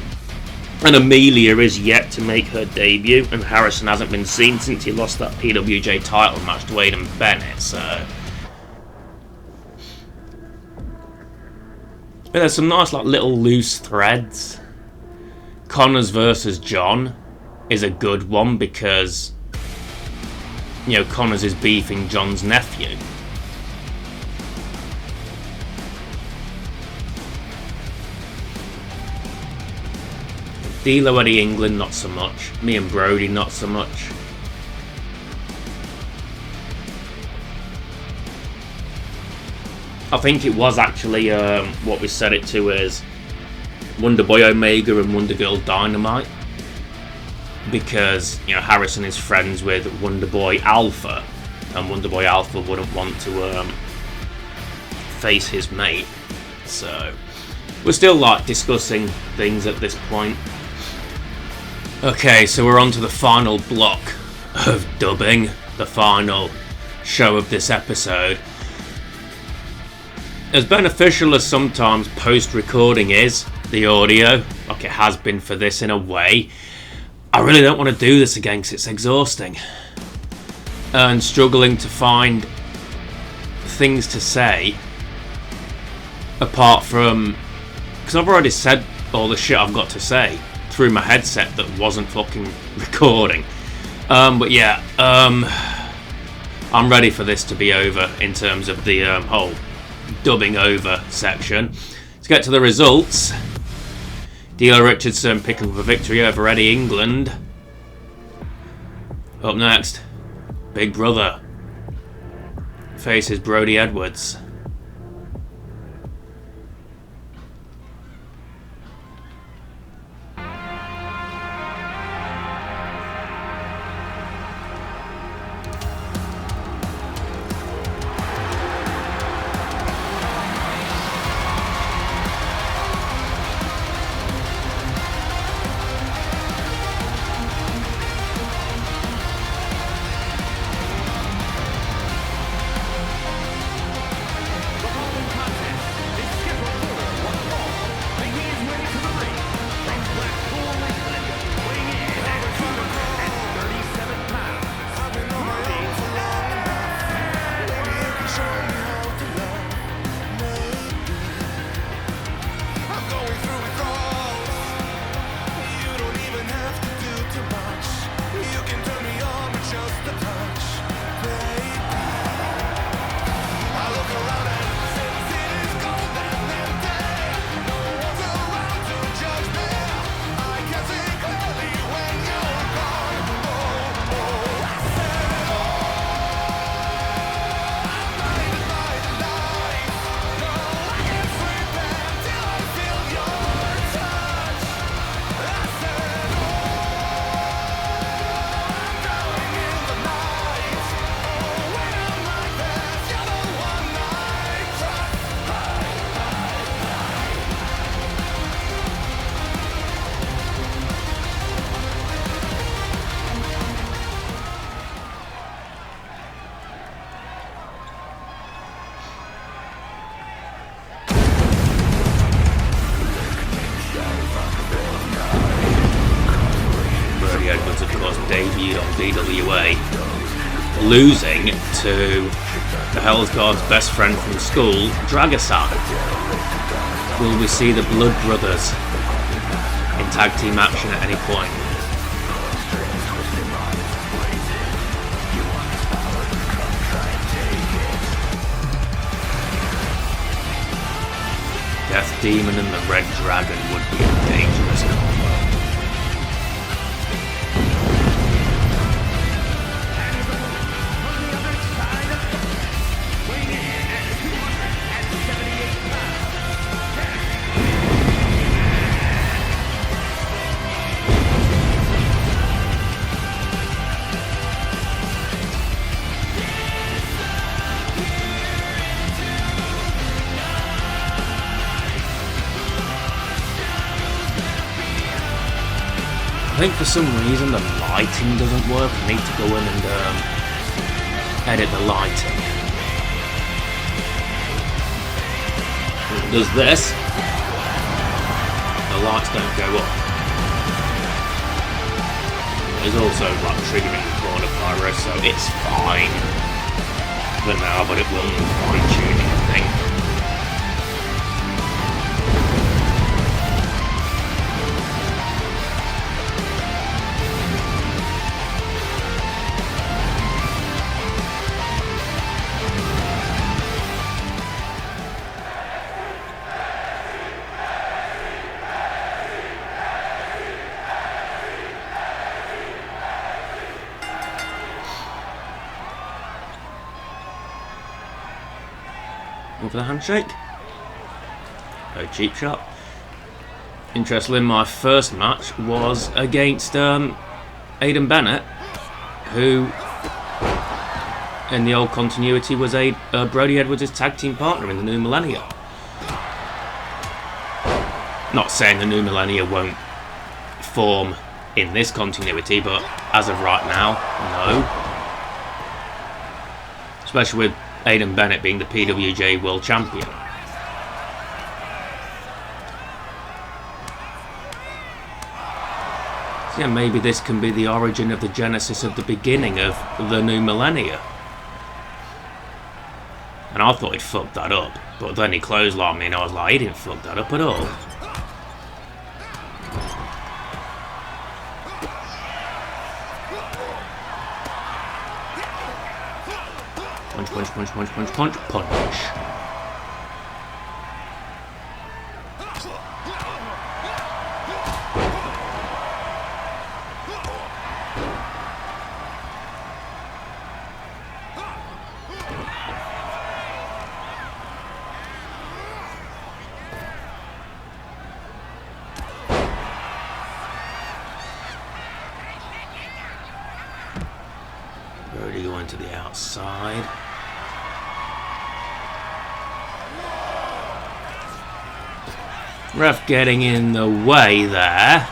And Amelia is yet to make her debut, and Harrison hasn't been seen since he lost that PWJ title match to Aiden Bennett, so... But there's some nice like little loose threads. Connors versus John is a good one because, you know, Connors is beefing John's nephew. D'Lo Eddie England, not so much. Me and Brody, not so much. I think it was actually what we set it to as Wonder Boy Omega and Wonder Girl Dynamite, because, you know, Harrison is friends with Wonder Boy Alpha, and Wonder Boy Alpha wouldn't want to face his mate. So we're still like discussing things at this point. Okay, so we're on to the final block of dubbing, the final show of this episode. As beneficial as sometimes post-recording is, the audio, like it has been for this in a way, I really don't want to do this again because it's exhausting. And struggling to find things to say, apart from... because I've already said all the shit I've got to say through my headset that wasn't fucking recording. But yeah, I'm ready for this to be over in terms of the whole dubbing over section. Let's get to the results. D'Lo Richardson picking up a victory over Eddie England. Up next, Big Brother faces Brody Edwards. Debuted on DWA losing to the Hell's God's best friend from school, Dragasan. Will we see the Blood Brothers in tag team action at any point? Death Demon and the Red Dragon would be a dangerous combo. I think for some reason the lighting doesn't work. I need to go in and edit the lighting. When it does this, the lights don't go up. There's also like triggering corner pyro, so it's fine for now, but it will need fine tuning, I think. For the handshake. No cheap shot. Interestingly, my first match was against Aiden Bennett, who in the old continuity was Brody Edwards' tag team partner in the New Millennia. Not saying the New Millennia won't form in this continuity, but as of right now, no. Especially with Aiden Bennett being the PWJ World Champion. So yeah, maybe this can be the origin of the genesis of the beginning of the New Millennia. And I thought he'd fucked that up, but then he clotheslined me and I was like, he didn't fuck that up at all. Punch, punch, punch, punch, punch, punch, punch. Brody going to the outside. Ref getting in the way there.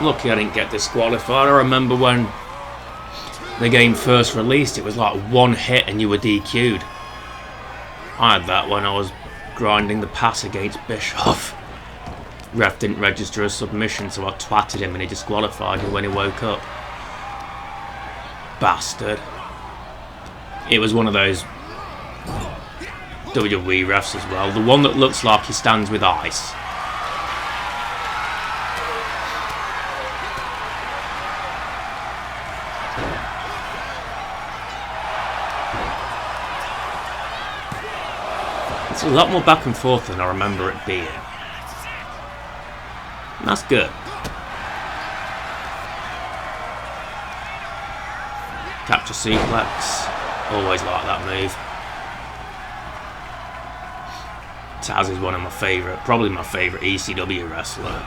Lucky I didn't get disqualified. I remember when the game first released, it was like one hit and you were DQ'd. I had that when I was grinding the pass against Bischoff. Ref didn't register a submission, so I twatted him and he disqualified me when he woke up. Bastard. It was one of those WWE refs as well. The one that looks like he stands with ice. It's a lot more back and forth than I remember it being. And that's good. Capture suplex. Always like that move. Taz is one of my favourite, probably my favourite ECW wrestler.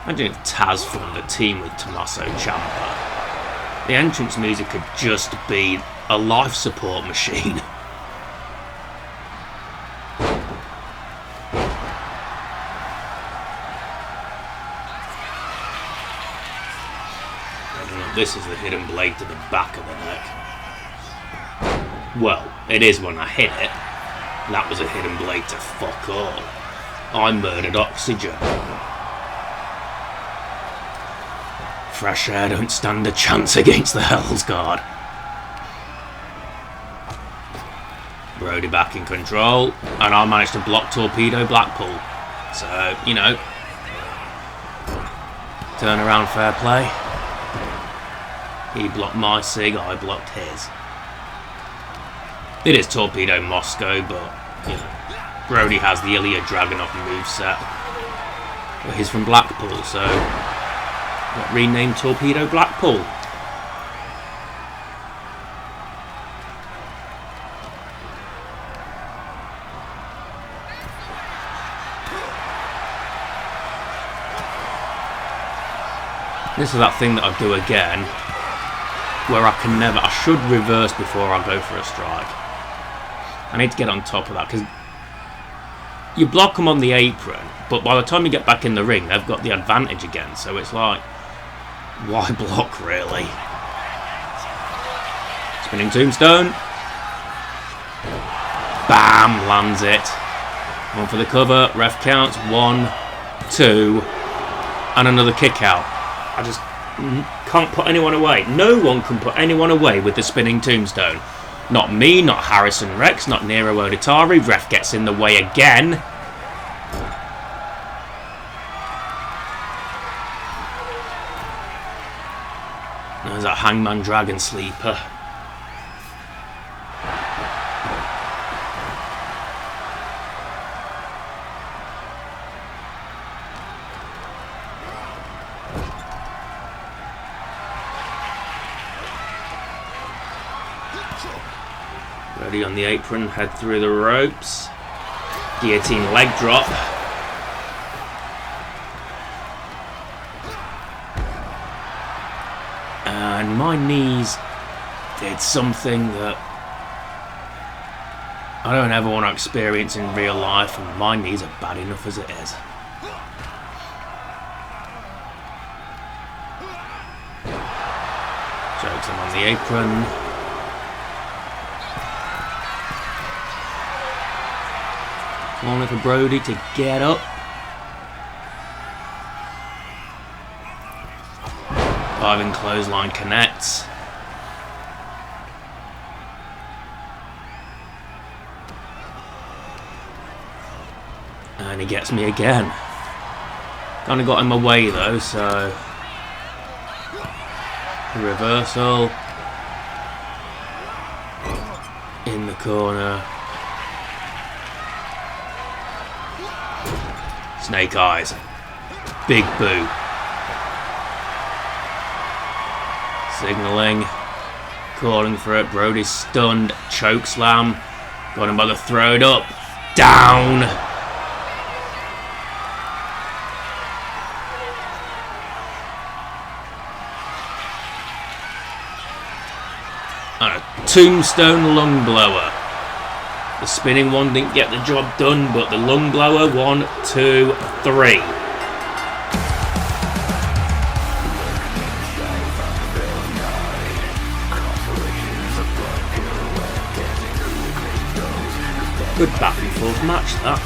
Imagine if Taz formed a team with Tommaso Ciampa. The entrance music could just be a life support machine. this is the hidden blade to the back of the neck. Well, it is when I hit it. That was a hidden blade to fuck all. I murdered Oxygen. Fresh air don't stand a chance against the Hell's Guard. Brody back in control, and I managed to block Torpedo Blackpool. So, you know, turn around, fair play. He blocked my sig, I blocked his. It is Torpedo Moscow, but, you know, Brody has the Ilya Dragunov moveset. But he's from Blackpool, so got renamed Torpedo Blackpool. This is that thing that I do again, where I should reverse before I go for a strike. I need to get on top of that, because you block them on the apron, but by the time you get back in the ring, they've got the advantage again, so it's like, why block, really? Spinning tombstone. Bam, lands it. One for the cover, ref counts, 1, 2, and another kick out. I just can't put anyone away. No one can put anyone away with the spinning tombstone. Not me, not Harrison Rex, not Nero Oditari. Ref gets in the way again. There's that Hangman Dragon Sleeper. Ready on the apron, head through the ropes. Guillotine leg drop. And my knees did something that I don't ever want to experience in real life, and my knees are bad enough as it is. Chokes him on the apron. Corner for Brody to get up. Diving clothesline connects. And he gets me again. Kind of got in my way though, so reversal in the corner. Snake eyes. Big boo. Signalling. Calling for it. Brody's stunned. Choke slam. Got him by the throat up. Down. And a tombstone lung blower. The spinning one didn't get the job done, but the lung blower, 1, 2, 3. Good back and forth match, that.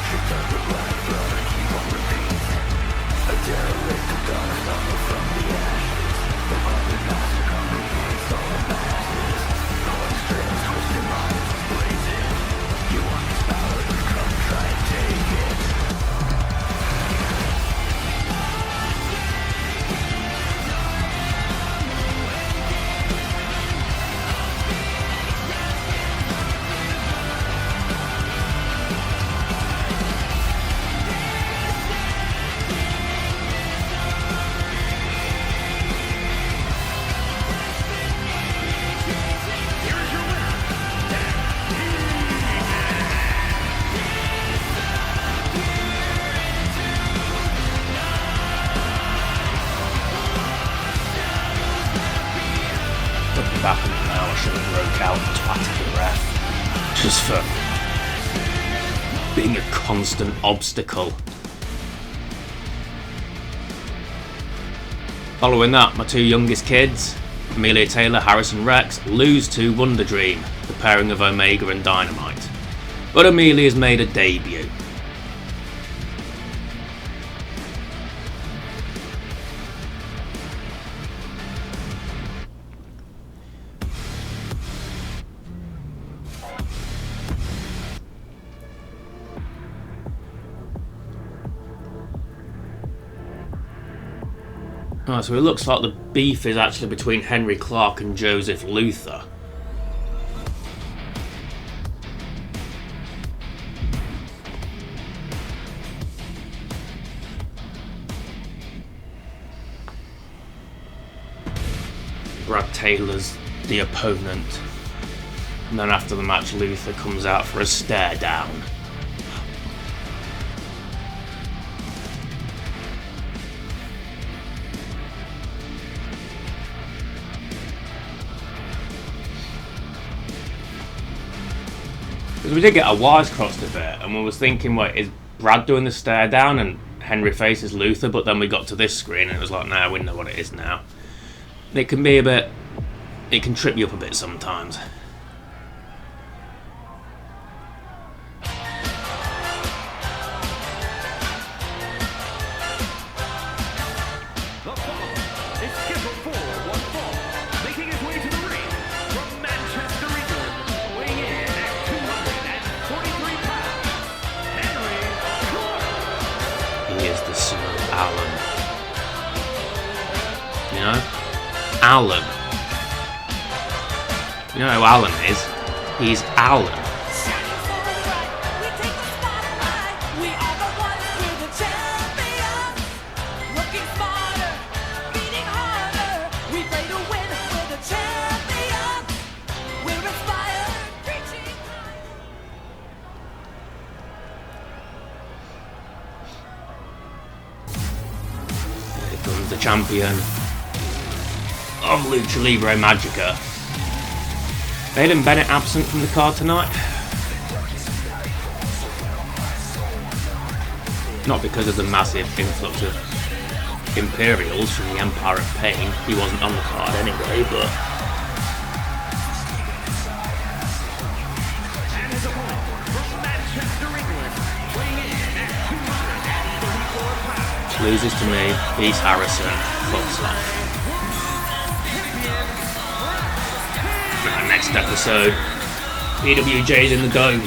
Back on it now, I should have broke out and twatted the ref. Just for being a constant obstacle. Following that, my two youngest kids, Amelia Taylor, Harrison Rex lose to Wonder Dream, the pairing of Omega and Dynamite. But Amelia's made a debut. Right, so it looks like the beef is actually between Henry Clark and Joseph Luther. Brad Taylor's the opponent. And then after the match, Luther comes out for a stare down. Because we did get our wires crossed a bit, and we was thinking, wait, is Brad doing the stare down and Henry faces Luther? But then we got to this screen and it was like, nah, we know what it is now. It can be a bit, it can trip you up a bit sometimes. The following is scheduled for one fall, making his way to the ring from Manchester, England, weighing in at 243 pounds, Henry Clark. He is the son of Alan. You know? Alan. You know who Alan is? He's Alan. Shining so bright, we take the spotlight. We are the ones, we're the champions. Looking smarter, beating harder. We play to win, we're the champions. We're inspired, reaching high. Here comes the champion of Lucha Libre Magica. Baden Bennett absent from the card tonight. Not because of the massive influx of Imperials from the Empire of Pain. He wasn't on the card anyway, but And his opponent from Manchester, England, weighing in at 234 pounds. loses to me. Beats Harrison. Fucks off. Next episode, PWJ's in the Dome,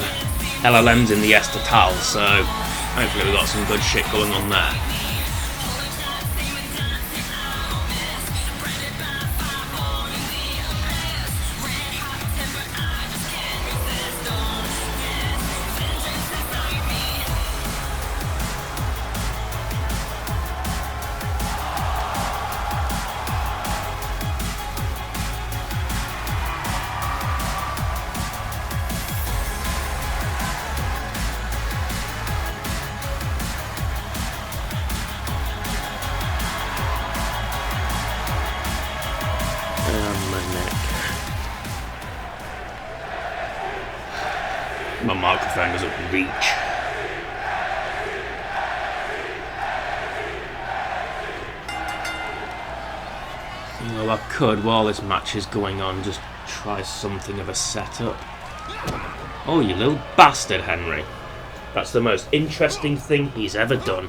LLM's in the Estatal, so hopefully we've got some good shit going on there. My microphone doesn't reach. You know, I could, while this match is going on, just try something of a setup. Oh, you little bastard, Henry. That's the most interesting thing he's ever done.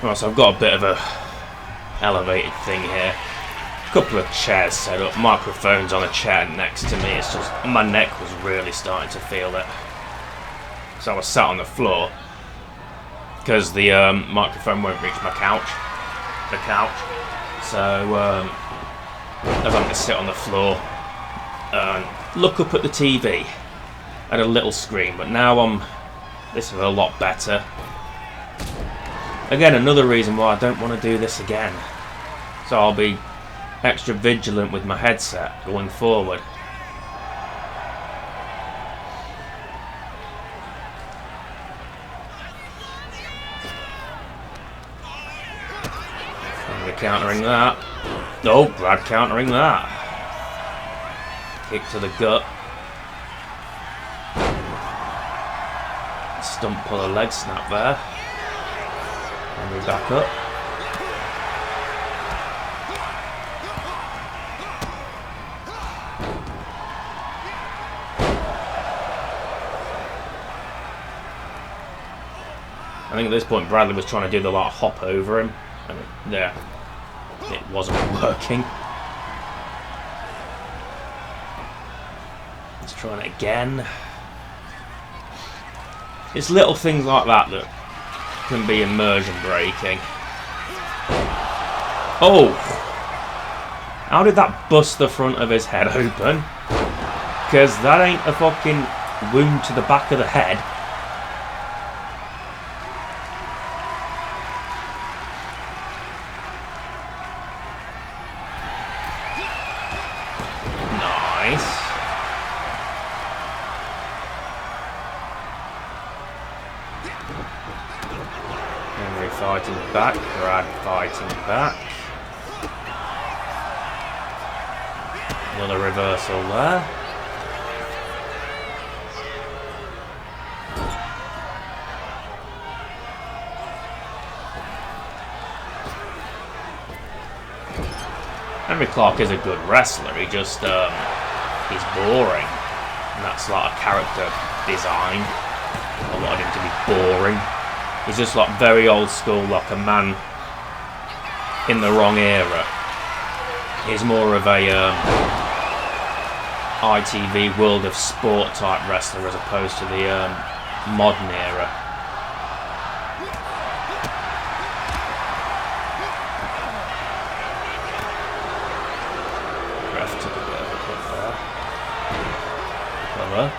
Right, so I've got a bit of a elevated thing here. A couple of chairs set up, microphones on a chair next to me. It's just my neck was really starting to feel it. So I was sat on the floor because the microphone won't reach my couch. The couch. So I was having to sit on the floor and look up at the TV at a little screen. But now this is a lot better. Again, another reason why I don't want to do this again. So I'll be extra vigilant with my headset going forward. Henry countering that. Oh, Brad countering that. Kick to the gut. Stump pull a leg snap there. Henry back up. I think at this point Bradley was trying to do the like hop over him, and yeah, it wasn't working. Let's try it again. It's little things like that that can be immersion breaking. Oh! How did that bust the front of his head open? Because that ain't a fucking wound to the back of the head. Henry fighting back, Brad fighting back. Another reversal there. Henry Clark is a good wrestler, he just he's boring. And that's like a character design. I wanted him to be boring. He's just like very old school, like a man in the wrong era. He's more of a ITV World of Sport type wrestler as opposed to the modern era. Ref took a bit of a hit there. Clever.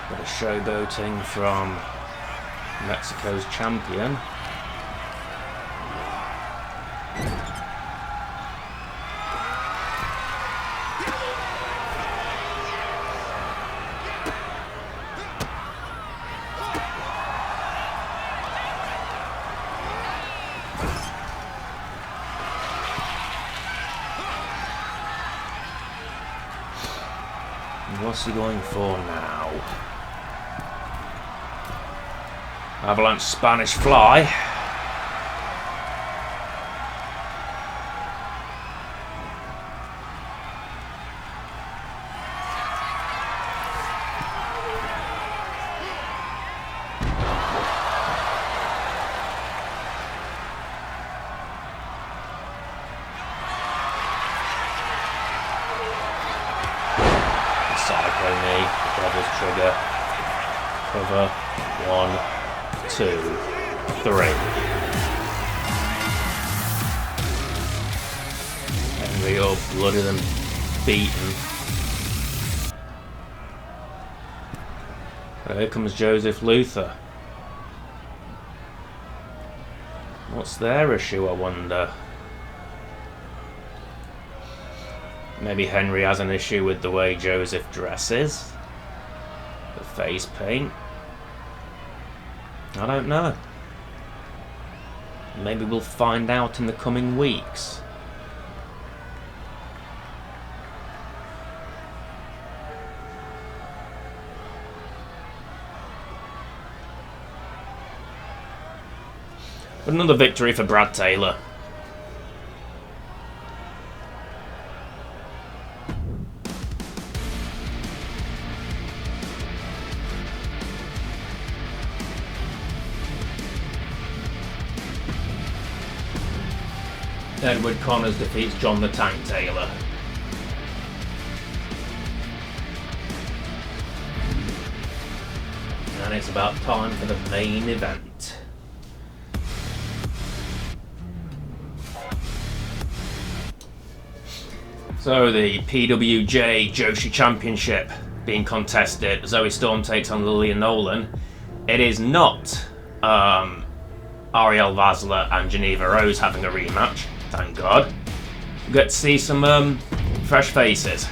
Bit of showboating from Mexico's champion. And what's he going for now? Avalanche Spanish Fly. Psycho knee, devil's trigger. Cover. 1, 2, 3. Henry all blooded and beaten. Here comes Joseph Luther. What's their issue, I wonder? Maybe Henry has an issue with the way Joseph dresses. The face paint. I don't know. Maybe we'll find out in the coming weeks. But another victory for Brad Taylor. Edward Connors defeats John the Tank Taylor. And it's about time for the main event. So the PWJ Joshi Championship being contested. Zoe Storm takes on Lillian Nolan. It is not Ariel Vazla and Geneva Rose having a rematch. Thank God. We get to see some fresh faces.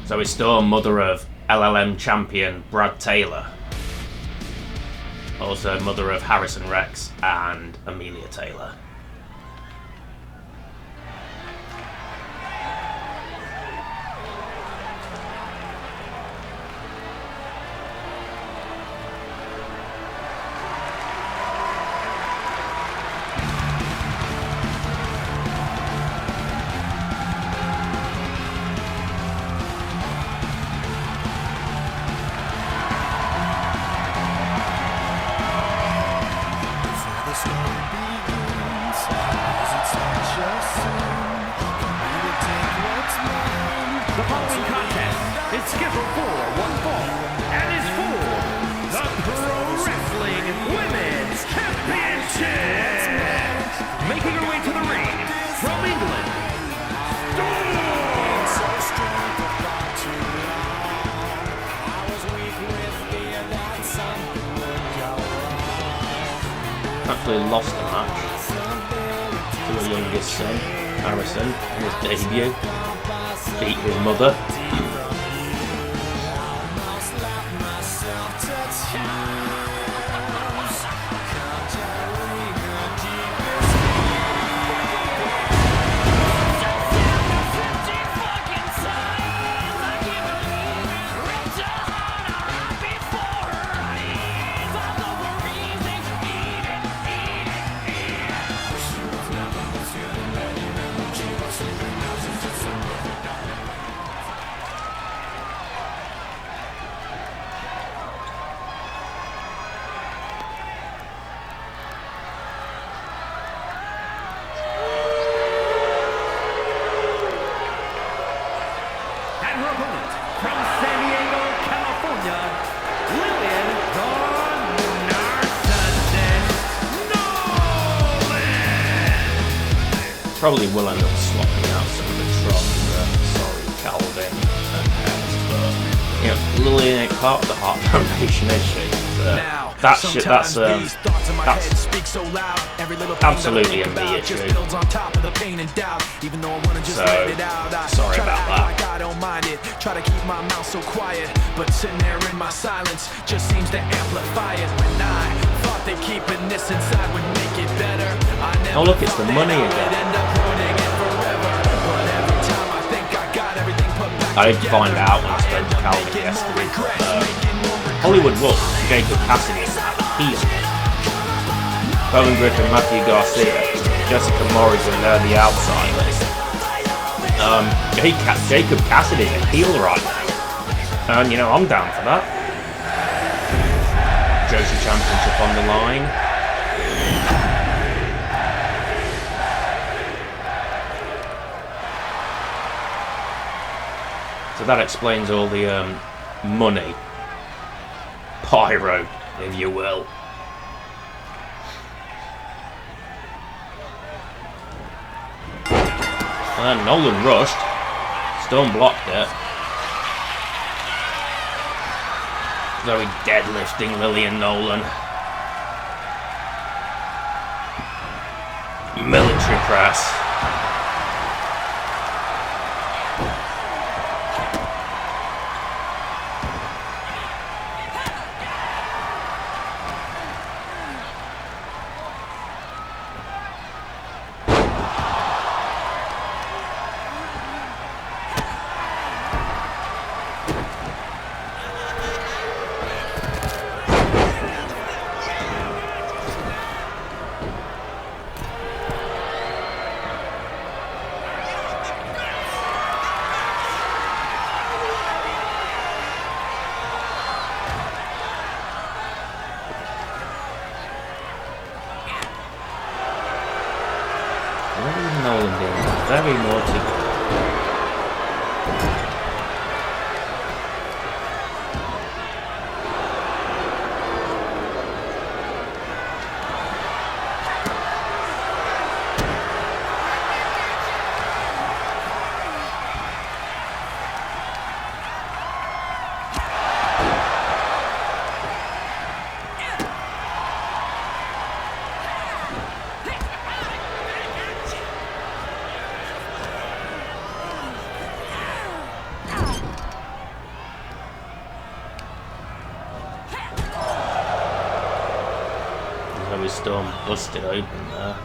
Zoe Storm, mother of LLM champion Brad Taylor. Also mother of Harrison Rex and Amelia Taylor. The following contest is scheduled for one fall and is for the Pro Wrestling Women's Championship. Making her way to the ring from England, Actually lost the match to her youngest son, Harrison, in his debut. Beat his mother. and her opponent from San Diego, California, Lillian the Narcissist Nolan. Probably will end up swapping out some of the Calvin and Hez, but you know, Lillian ain't part of the Heart Foundation, is she? That's absolutely a me issue. So, sorry about that. I don't mind it. Try to keep my mouth so quiet, but sitting there in my silence just seems to amplify it. When I thought that keeping this inside would make it better, I never Oh look, it's the thought money that I would again. end up ruining it forever. But every time I think I got everything put back I did find together, out when I spoke to Calvin yesterday that Hollywood Wolf, Jacob Cassidy, is now the heel. Colin Griffin, Matthew Garcia, Jessica Morrison, they're the outsiders. Jacob Cassidy is a heel right now. And, you know, I'm down for that. Joshi Championship on the line. So that explains all the money. Pyro, if you will. And then Nolan rushed. Stone blocked it. Zoe deadlifting Lillian Nolan. Military press. Nolan being very naughty. Zoe Storm busted open there.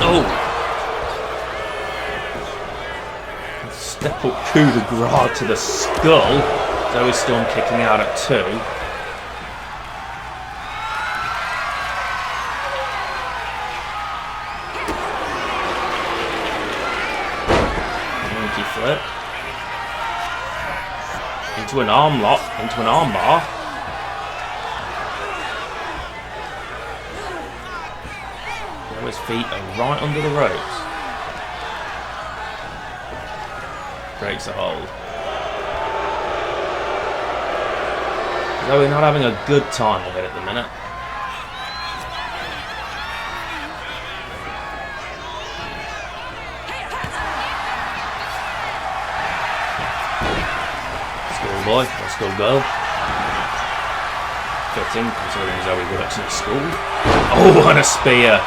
Oh! Step up coup de grace to the skull. Zoe Storm kicking out at 2. Monkey flip. Into an arm lock, into an arm bar. His feet are right under the ropes. Breaks a hold. Zoe not having a good time of it at the minute. Schoolboy, or schoolgirl. Fitting, considering Zoe works in a school. Oh, and a spear!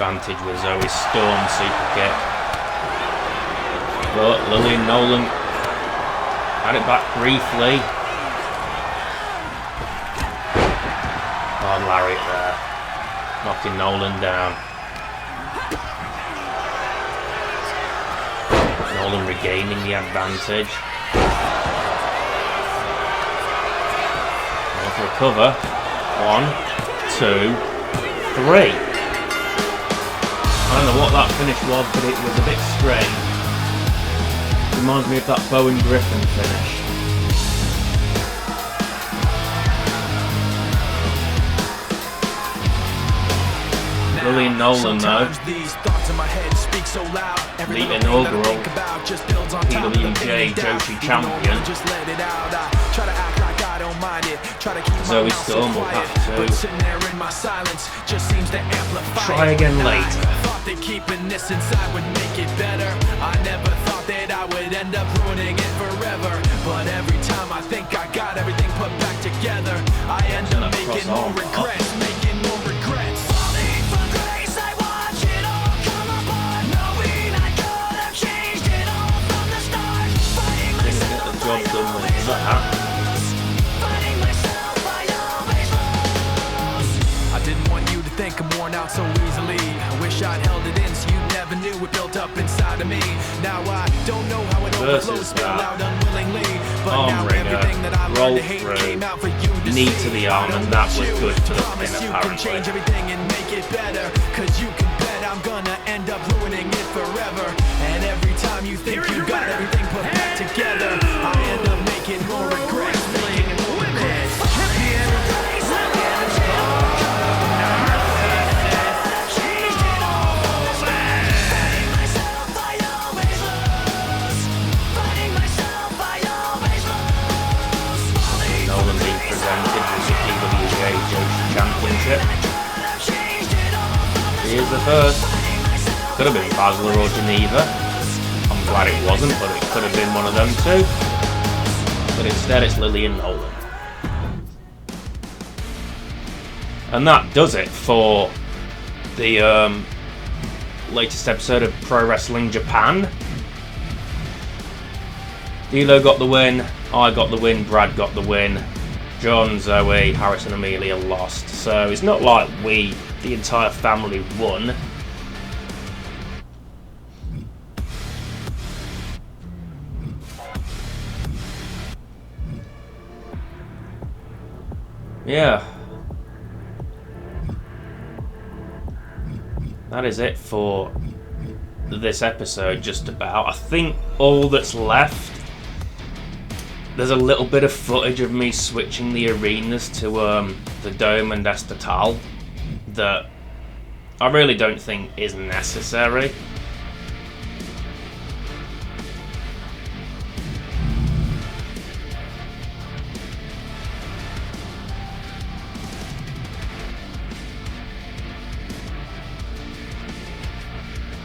Advantage with Zoe Storm super kick, but Lily and Nolan had it back briefly. Oh, Lariat there, knocking Nolan down. Nolan regaining the advantage. Now for a cover. 1, 2, 3. I don't know what that finish was, but it was a bit strange. Reminds me of that Bowen Griffin finish. Lily Nolan though, the inaugural PWJ Joshi champion. Zoe Storm will have to try again later. That keeping this inside would make it better. I never thought that I would end up ruining it forever. But every time I think I got everything put back together, I end up making more regrets, making more regrets. Falling from grace, I watch it all come apart, knowing I could have changed it all from the start. Fighting myself, I always lose. Fighting myself, I always lose. I didn't want you to think I'm worn out so easily. I wish I'd held it in so you never knew it built up inside of me. Now I don't know how it overflows, spilled out unwillingly. But now everything that I learned to hate came out for you to knee see. to the arm, and that was good for the pin You can change apparently. everything and make it better, cause you can bet I'm gonna end up ruining it forever. And every time you think you got everything put back together, I end up making more regrets, making more regrets. Nolan being presented with the PWJ Joshi Championship. Here's the first. Could have been Basler or Geneva. I'm glad it wasn't, but it could have been one of them too. But instead it's Lily and Nolan. And that does it for the latest episode of Pro Wrestling Japan. D'Lo got the win, I got the win, Brad got the win, John, Zoe, Harris and Amelia lost. So it's not like we, the entire family, won. Yeah. That is it for this episode, just about. I think all that's left, there's a little bit of footage of me switching the arenas to the Dome and Estatal that I really don't think is necessary.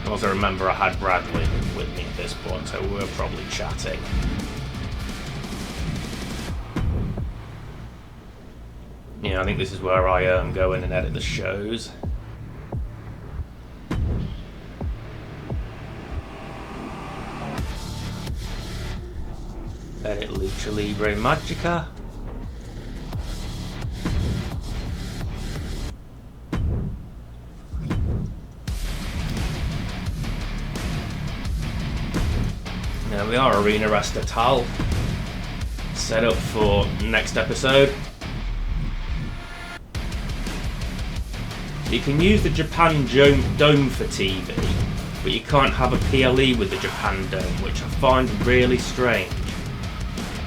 I also remember I had Bradley with me at this point, so we were probably chatting. Yeah, I think this is where I go in and edit the shows. Edit Lucha Libre Magica. There we are, Arena Estatal. Set up for next episode. You can use the Japan Dome for TV, but you can't have a PLE with the Japan Dome, which I find really strange.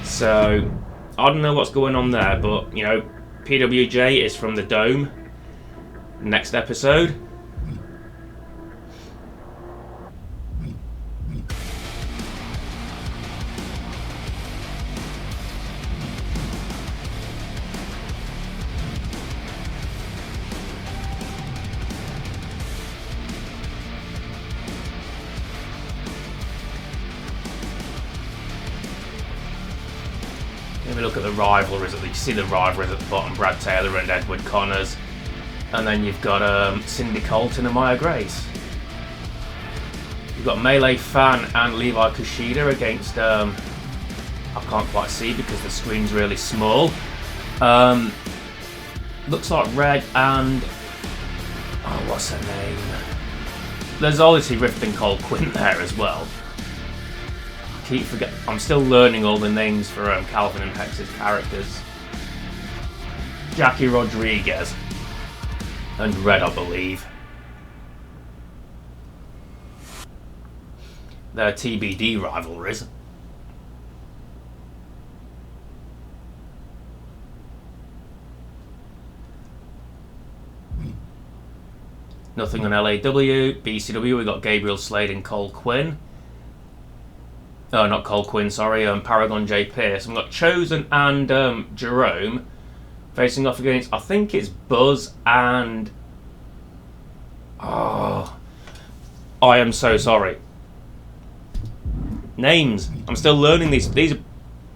So, I don't know what's going on there, but, you know, PWJ is from the Dome. Next episode. Maybe look at the rivalries. You see the rivalries at the bottom: Brad Taylor and Edward Connors, and then you've got Cindy Colton and Maya Grace. You've got Melee Fan and Levi Kushida against I can't quite see because the screen's really small. Looks like Red and what's her name? There's obviously Rift and Cole Quinn there as well. Keep forget. I'm still learning all the names for Calvin and Hex's characters. Jackie Rodriguez and Red, I believe. They're TBD rivalries. Nothing on LAW. BCW, we got Gabriel Slade and Cole Quinn. Oh, not Cole Quinn, sorry, Paragon J. Pierce. We've got Chosen and Jerome facing off against, I think it's Buzz and... Oh, I am so sorry. Names. I'm still learning these. These are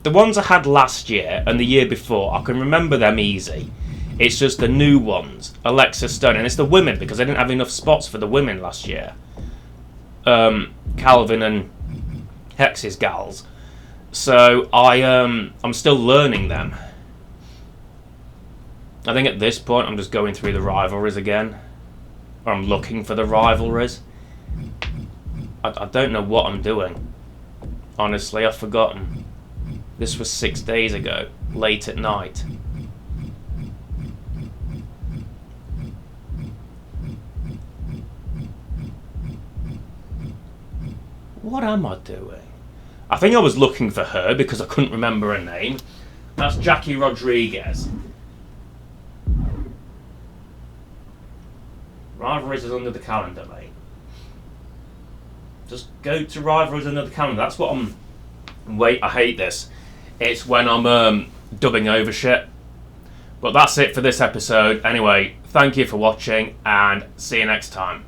the ones I had last year and the year before. I can remember them easy. It's just the new ones. Alexa Stone. And it's the women because I didn't have enough spots for the women last year. Calvin and Hex's gals. So I'm still learning them. I think at this point I'm just going through the rivalries again. Or I'm looking for the rivalries. I don't know what I'm doing. Honestly, I've forgotten. This was 6 days ago, late at night. What am I doing? I think I was looking for her because I couldn't remember her name. That's Jackie Rodriguez. Rivalries is under the calendar, mate. Just go to Rivalries under the calendar. That's what I'm... Wait, I hate this. It's when I'm dubbing over shit. But that's it for this episode. Anyway, thank you for watching and see you next time.